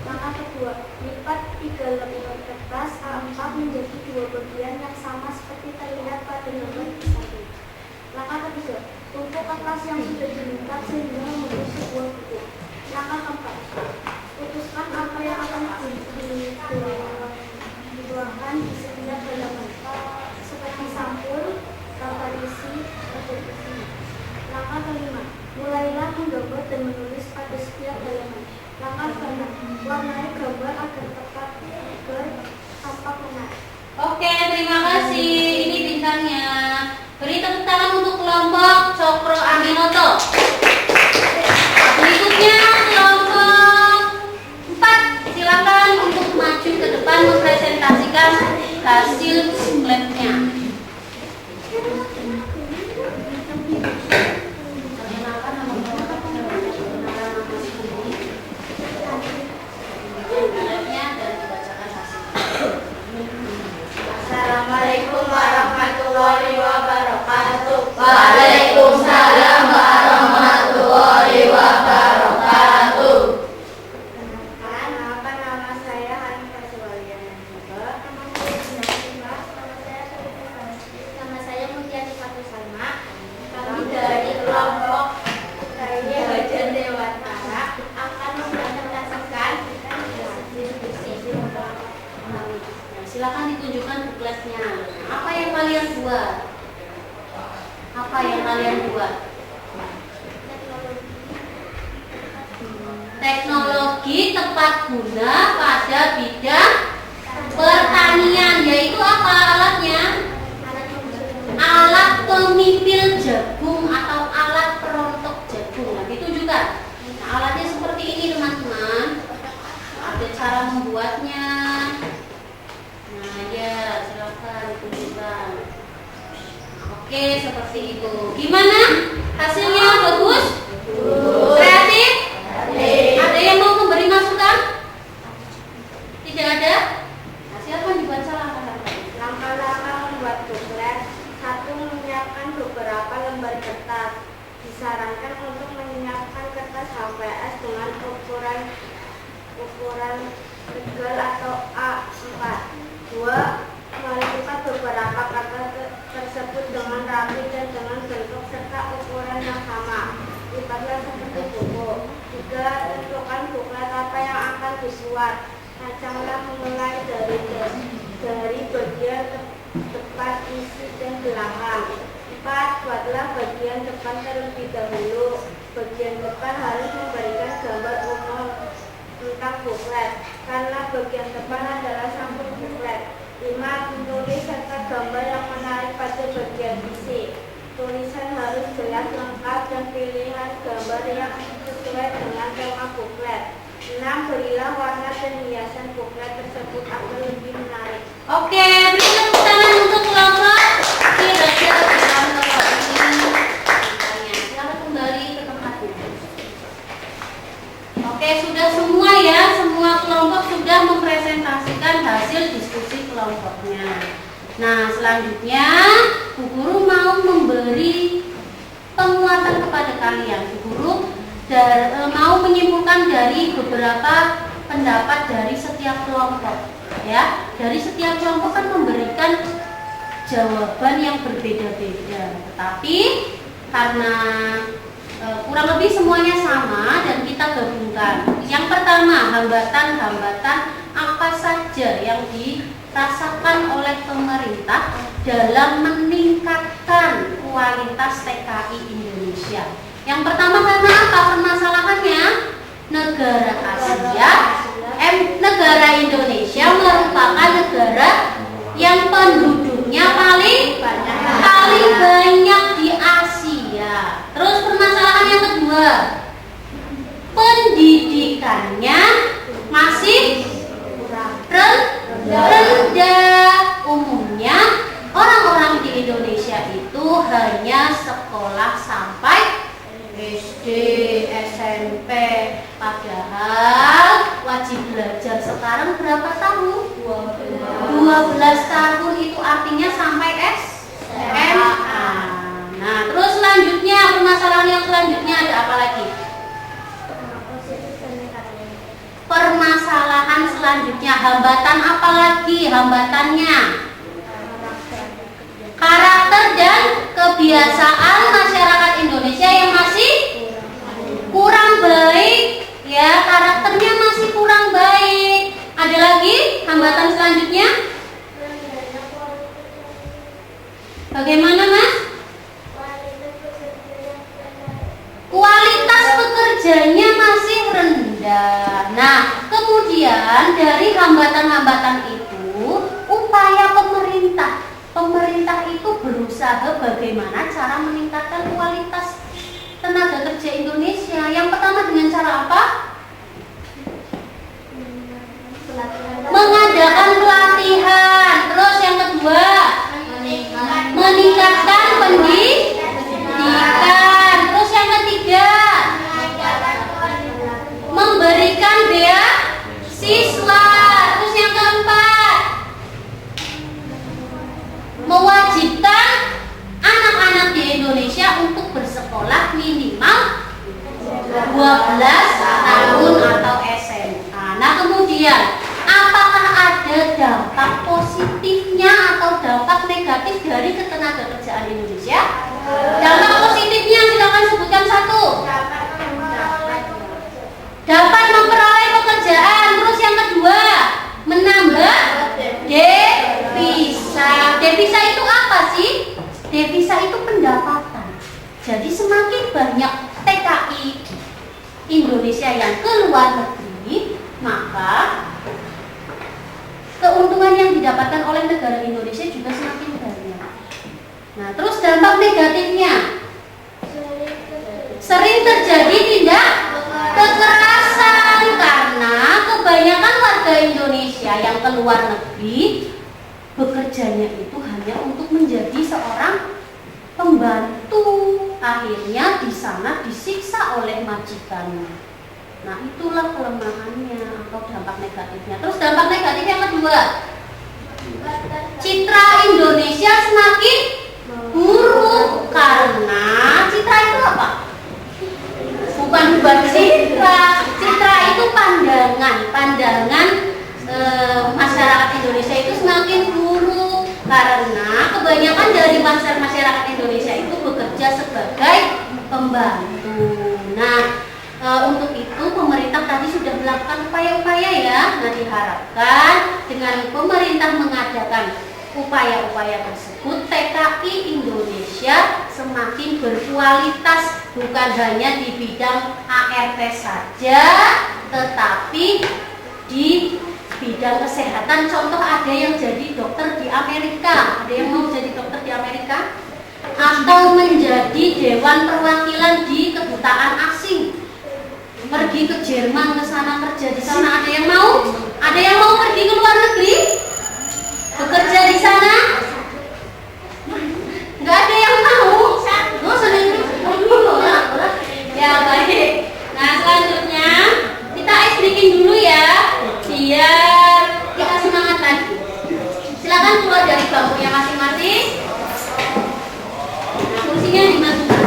Langkah kedua, lipat 3 lembar kertas A4 menjadi 2 bagian yang sama seperti terlihat pada gambar 1. Langkah ketiga, tumpuk kertas yang sudah dilipat sehingga membentuk sebuah buku. Langkah keempat, putuskan apa yang akan dituangkan di setiap halaman, seperti sampul, gambar isi, atau isi. Langkah kelima, mulailah menggambar dan menulis pada setiap halaman. Langkah keenam, warnai gambar agar tetap tampak menarik. Oke, terima kasih. Ini bintangnya. Beri tepuk tangan untuk kelompok Cokro Aminoto. Berikutnya kelompok 4. Silakan untuk maju ke depan mempresentasikan hasil bukletnya. Assalamualaikum warahmatullahi wabarakatuh. Waalaikumsalam warahmatullahi wabarakatuh. Kenalkan, nama saya Hanifah Suwaliana. Nama saya Sinasima. Nama saya Sarifah. Nama saya Mutiara Fatul Salma. Kami dari kelompok Raya Hajar Dewantara akan mempresentasikan diskusi. Silakan ditunjukkan bukletnya. Apa yang kalian buat? Apa yang kalian buat? Teknologi tepat guna pada bidang pertanian, yaitu apa alatnya? Alat pemipil jagung atau alat perontok jagung. Nah, ditunjukkan. Nah, alatnya seperti ini teman-teman. Ada cara membuatnya. Nah, ya, silakan ditunjukkan. Oke, seperti itu. Gimana? Hasilnya bagus? Kreatif? Ada yang mau memberi masukan? Tidak ada? Nah, silakan dibaca langkah-langkah. Langkah-langkah membuat buklet. 1. Menyiapkan beberapa lembar kertas. Disarankan untuk menyiapkan kertas HVS dengan ukuran regal atau A4. 2. Melipat beberapa kertas tersebut dengan rapi dan dengan bentuk serta ukuran yang sama. Lipatlah seperti buku. 3. Tentukan buklet apa yang akan dibuat. Rancanglah memulai dari bagian depan, isi, dan belakang. 4. Buatlah bagian depan terlebih dahulu. Bagian depan harus memberikan gambar umum tentang buklet, karena bagian depan adalah sampul buklet. 5. Menulis serta gambar yang menarik pada bagian isi. Tulisan harus jelas, lengkap, dan pilihan gambar yang sesuai dengan tema buklet. 6. Berilah warna dan hiasan buklet tersebut agar lebih menarik. Oke, beri tepuk tangan untuk kelompok kira-kira dalam kelompok ini. Silakan kembali ke tempatnya. Oke, sudah semua ya, semua kelompok sudah mempresentasikan hasil diskusi kelompoknya. Nah, selanjutnya Bu Guru mau memberi penguatan kepada kalian. Bu Guru mau menyimpulkan dari beberapa pendapat dari setiap kelompok. Ya, dari setiap kelompok kan memberikan jawaban yang berbeda-beda, tetapi karena kurang lebih semuanya sama dan kita gabungkan. Yang pertama, hambatan-hambatan apa saja yang dirasakan oleh pemerintah dalam meningkatkan kualitas TKI Indonesia. Yang pertama karena apa permasalahannya? Negara Indonesia merupakan negara yang penduduknya paling banyak di Asia. Terus permasalahan yang kedua, pendidikannya masih rendah. Umumnya orang-orang di Indonesia itu hanya sekolah sampai SD, SMP, padahal wajib belajar sekarang berapa tahun? 12 tahun, itu artinya sampai SMA. Nah, terus selanjutnya, permasalahan yang selanjutnya ada apa lagi? Permasalahan selanjutnya, hambatan apa lagi hambatannya? Karakter dan kebiasaan masyarakat Indonesia yang masih kurang baik, ya, karakternya masih kurang baik. Ada lagi hambatan selanjutnya? Bagaimana, Mas? Kualitas pekerjanya masih rendah. Nah, kemudian dari hambatan-hambatan itu, upaya pemerintah itu berusaha bagaimana cara meningkatkan kualitas tenaga kerja Indonesia. Yang pertama dengan cara apa? Mengadakan pelatihan. Terus yang kedua, meningkatkan pendidikan. Terus yang ketiga, memberikan beasiswa. Terus yang keempat, mewajibkan anak-anak di Indonesia untuk bersekolah minimal 12 tahun atau SMA. Nah, kemudian apakah ada dampak positifnya atau dampak negatif dari ketenagakerjaan Indonesia? Dampak positifnya silakan sebutkan satu. Dapat memperoleh pekerjaan. Terus yang kedua, menambah devisa. Devisa itu apa sih? Devisa itu pendapatan. Jadi semakin banyak TKI Indonesia yang keluar negeri, maka keuntungan yang didapatkan oleh negara Indonesia juga semakin banyak. Nah, terus dampak negatifnya, sering terjadi tindak kekerasan karena kebanyakan warga Indonesia yang keluar negeri bekerjanya itu hanya untuk menjadi seorang pembantu. Akhirnya di sana disiksa oleh majikannya. Nah, itulah kelemahannya atau dampak negatifnya. Terus dampak negatif yang kedua, citra Indonesia semakin buruk karena citra itu apa? Bukan citra. Citra itu pandangan masyarakat Indonesia itu semakin buruk karena kebanyakan dari masyarakat Indonesia itu bekerja sebagai pembantu. Nah, untuk itu pemerintah tadi sudah melakukan upaya-upaya ya. Nah, diharapkan dengan pemerintah mengadakan upaya-upaya tersebut, TKI Indonesia semakin berkualitas, bukan hanya di bidang ART saja, tetapi di bidang kesehatan. Contoh, ada yang jadi dokter di Amerika. Ada yang mau jadi dokter di Amerika? Atau menjadi dewan perwakilan di kedutaan asing, pergi ke Jerman, ke sana kerja di sana. Ada yang mau? Ada yang mau pergi ke luar negeri bekerja di sana? Nggak ada yang mau. Ya, baik. Nah, selanjutnya kita ice breaking dulu ya, biar kita semangat lagi. Silakan keluar dari bangkunya masing-masing. Nah, kursinya dimasukkan.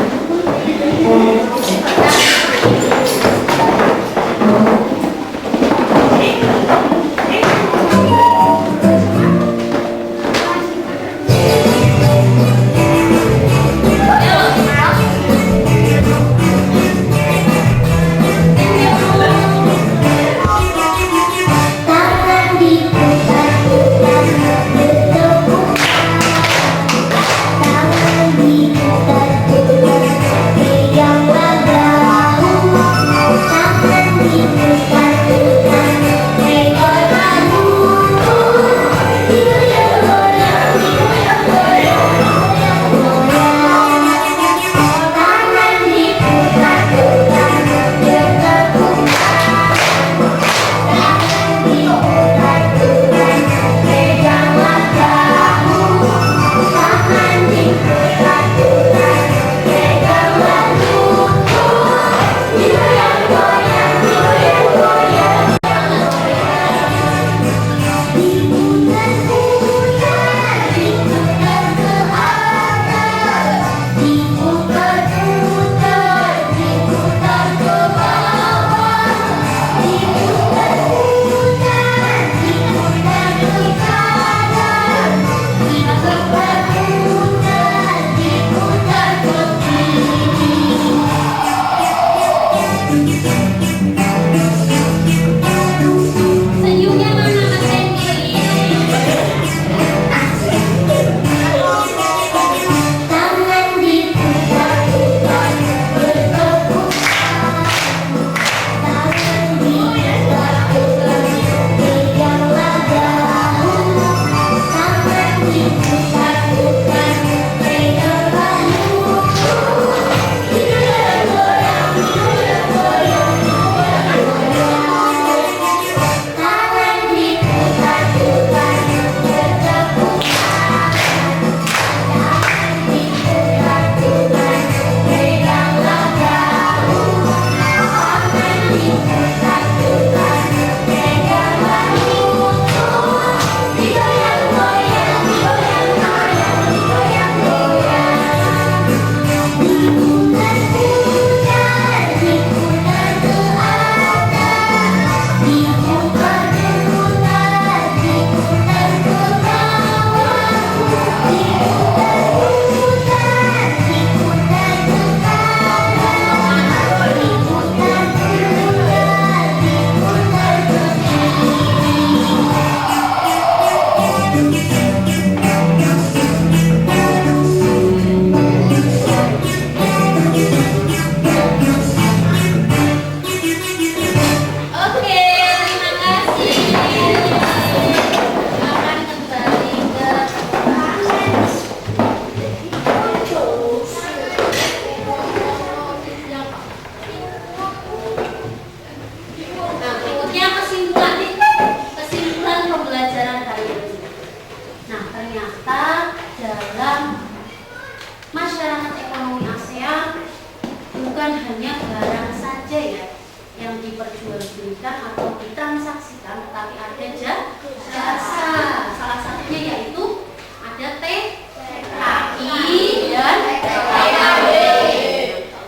saja ya yang diperjualbelikan atau ditransaksikan, tetapi ada jasa. Salah satunya yaitu ada TKI dan TKW.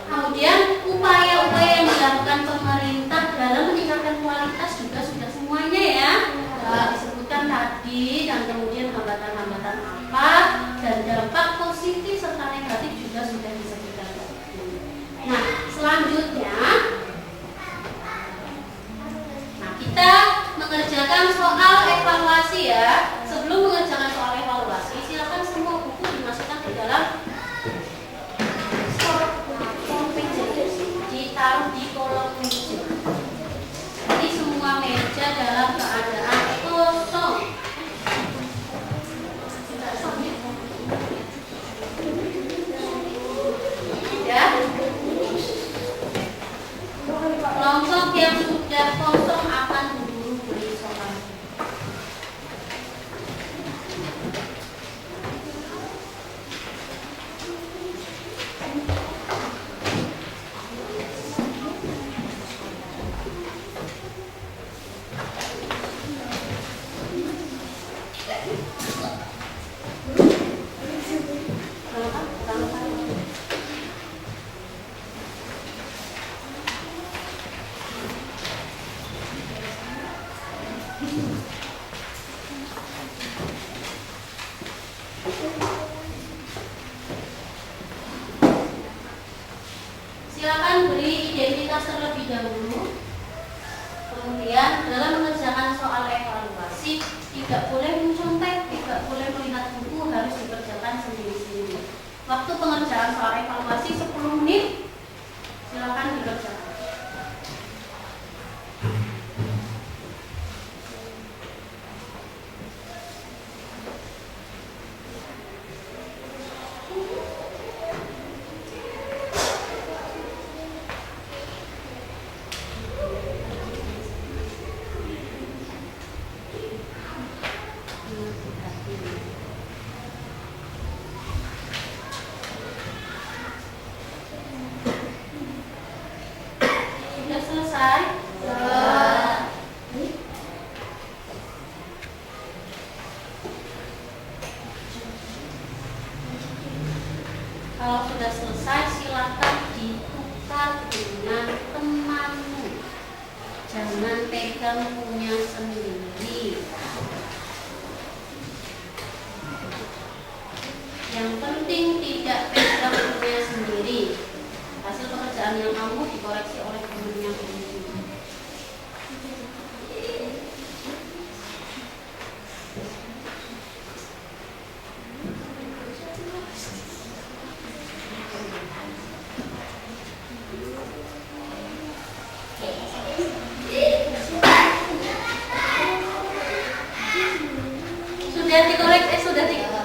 Kemudian upaya-upaya yang dilakukan pemerintah dalam meningkatkan kualitas juga sudah semuanya ya. Disebutkan tadi, dan kemudian hambatan-hambatan apa dan dampak positif serta negatif juga sudah disebutkan. Nah, selanjutnya kita mengerjakan soal evaluasi ya. Sebelum mengerjakan soal evaluasi, silakan semua buku dimasukkan ke dalam ditaruh di kolom meja. Jadi semua meja dalam keadaan kosong. Ya. Kelompok yang sudah kosong akan berburu beli soal. Silakan beri identitas terlebih dahulu. Kemudian dalam mengerjakan soal evaluasi tidak boleh mencontek, tidak boleh melihat buku, harus dikerjakan sendiri-sendiri. Waktu pengerjaan soal evaluasi 10 menit. Silakan dikerjakan. Sudah selesai? Kalau sudah selesai, silakan ditukar dengan temanmu. Jangan pegang punya sendiri. Yang penting tidak pegang punya sendiri. Hasil pekerjaan yang kamu dikoreksi oleh temannya sendiri.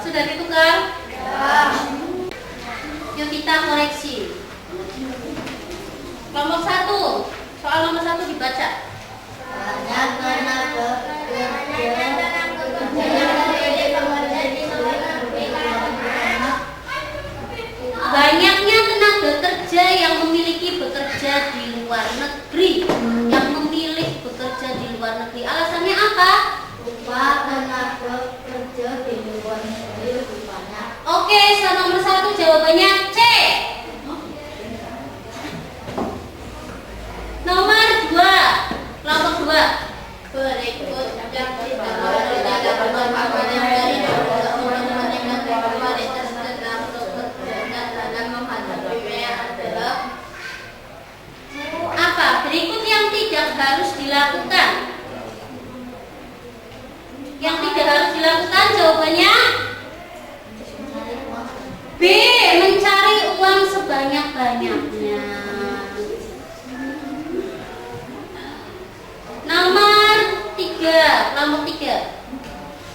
Sudah ditukar? Yuk kita koreksi. Kelompok 1, soal nomor 1 dibaca. Banyaknya tenaga kerja yang memiliki bekerja di luar negeri. Yang memilih bekerja di luar negeri. Alasannya apa? Upah tenaga kerja di luar negeri lebih banyak. Oke, soal nomor 1 jawabannya C. Nomor 2, kelompok 2. Berikut yang tidak ada pemahaman dari kualitas dalam bekerja dan menghadapi biaya adalah apa? Berikut yang tidak harus dilakukan. Yang tidak harus dilakukan jawabannya B. Mencari uang sebanyak-banyaknya. Nomor 3, kelompok 3.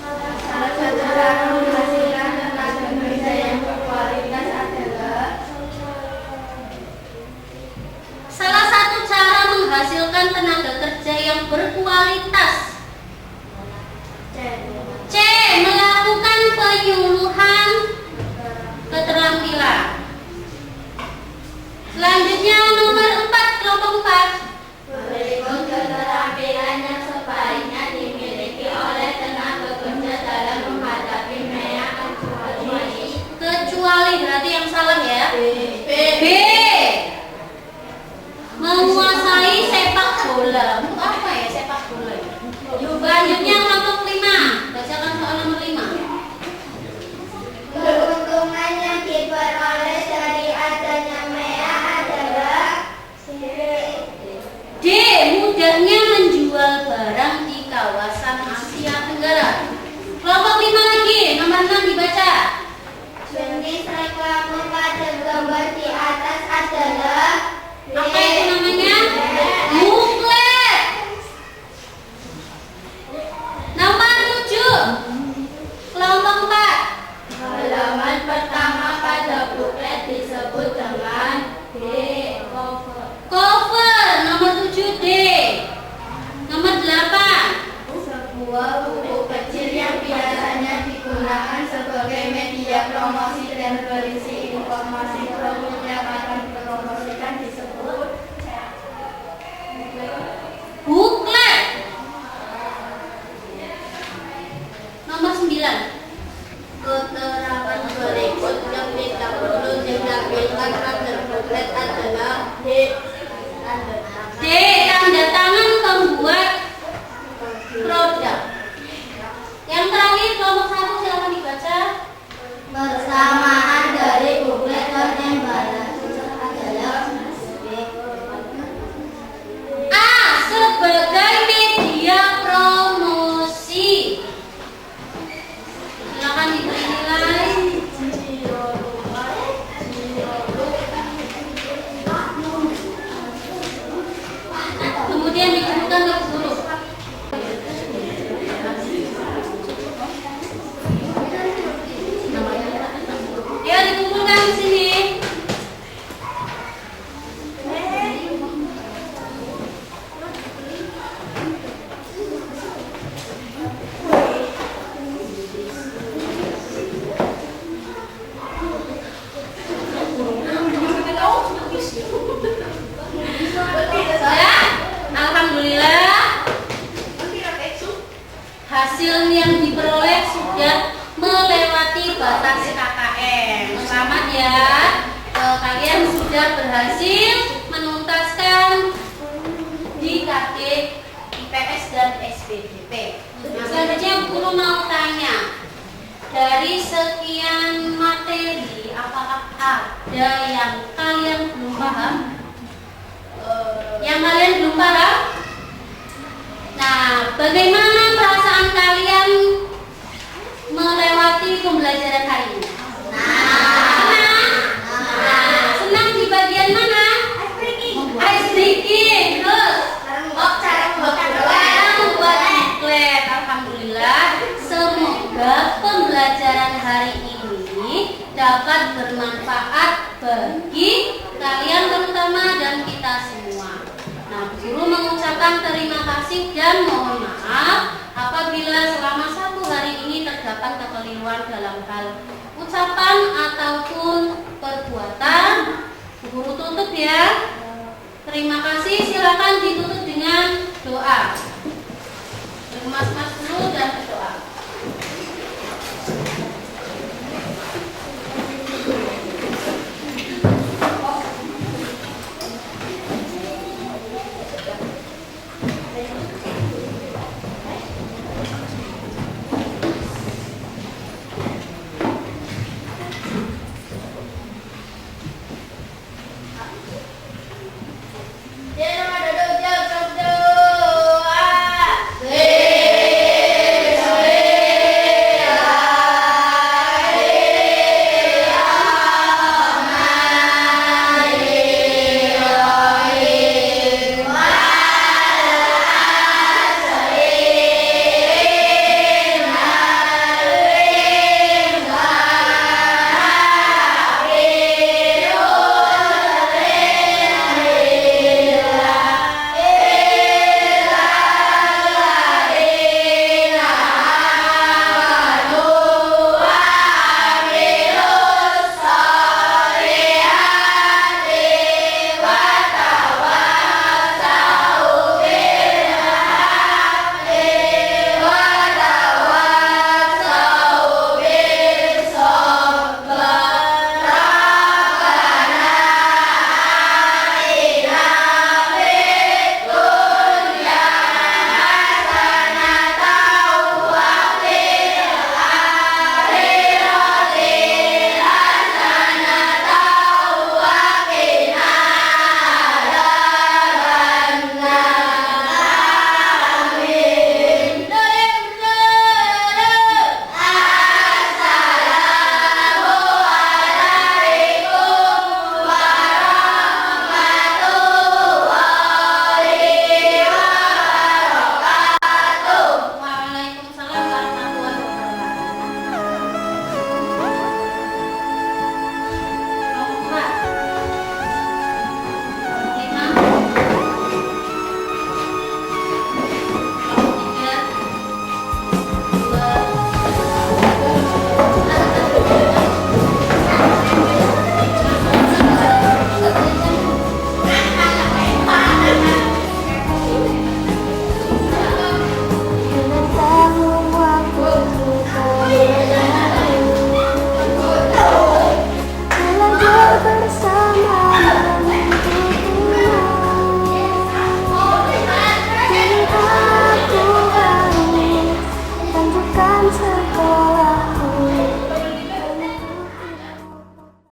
salah satu cara menghasilkan tenaga kerja yang berkualitas adalah Salah satu cara menghasilkan tenaga kerja yang berkualitas. C. Melakukan penyuluhan keterampilan. Selanjutnya nomor 4, kelompok 4. bola. Untuk apa ya sepak bola? Selanjutnya kelompok 5. Bacakan soal nomor 5. Keuntungan yang diperoleh dari adanya MEA adalah D. Mudahnya menjual barang di kawasan Asia Tenggara. Kelompok 5 lagi, nomor 6 dibaca. jenis reklame pada gambar di atas adalah Apa itu namanya? Buklet. Nomor 7. Kelompok 4. halaman pertama pada buklet disebut dengan Cover. Nomor 7 D. Nomor 8. sebuah buku kecil yang biasanya digunakan sebagai media promosi dan berisi informasi produk yang akan dipromosikan disebut Buklet. Nomor 9. keterangan berikut yang tidak perlu ditampilkan pada buklet adalah D. Tanda tangan pembuat produk. Yang terakhir kelompok 1 silakan dibaca. bersamaan dari buklet dan embalasan adalah A. Sebagai media promosi. Silakan diberi nilai. Kemudian dikumpulkan ke guru. Ya, dikumpulkan di sini. Ya, alhamdulillah hasil yang diperoleh sudah melewati batas KKM. Selamat ya, kalian sudah berhasil menuntaskan di KD IPS dan SPDP. Nah, selanjutnya guru mau tanya, dari sekian materi apakah ada yang kalian belum paham? Yang kalian belum paham? Nah, bagaimana perasaan kalian melewati pembelajaran hari ini? Senang? Senang di bagian mana? Ice breaking. Terus? Cara membuat buklet. Alhamdulillah. Semoga pembelajaran hari ini dapat bermanfaat bagi kalian terutama dan kita semua. Nah, guru mengucapkan terima kasih dan mohon maaf apabila selama 1 hari ini terdapat kekeliruan dalam hal ucapan ataupun perbuatan. Guru tutup ya. Terima kasih, silakan ditutup dengan doa. Mas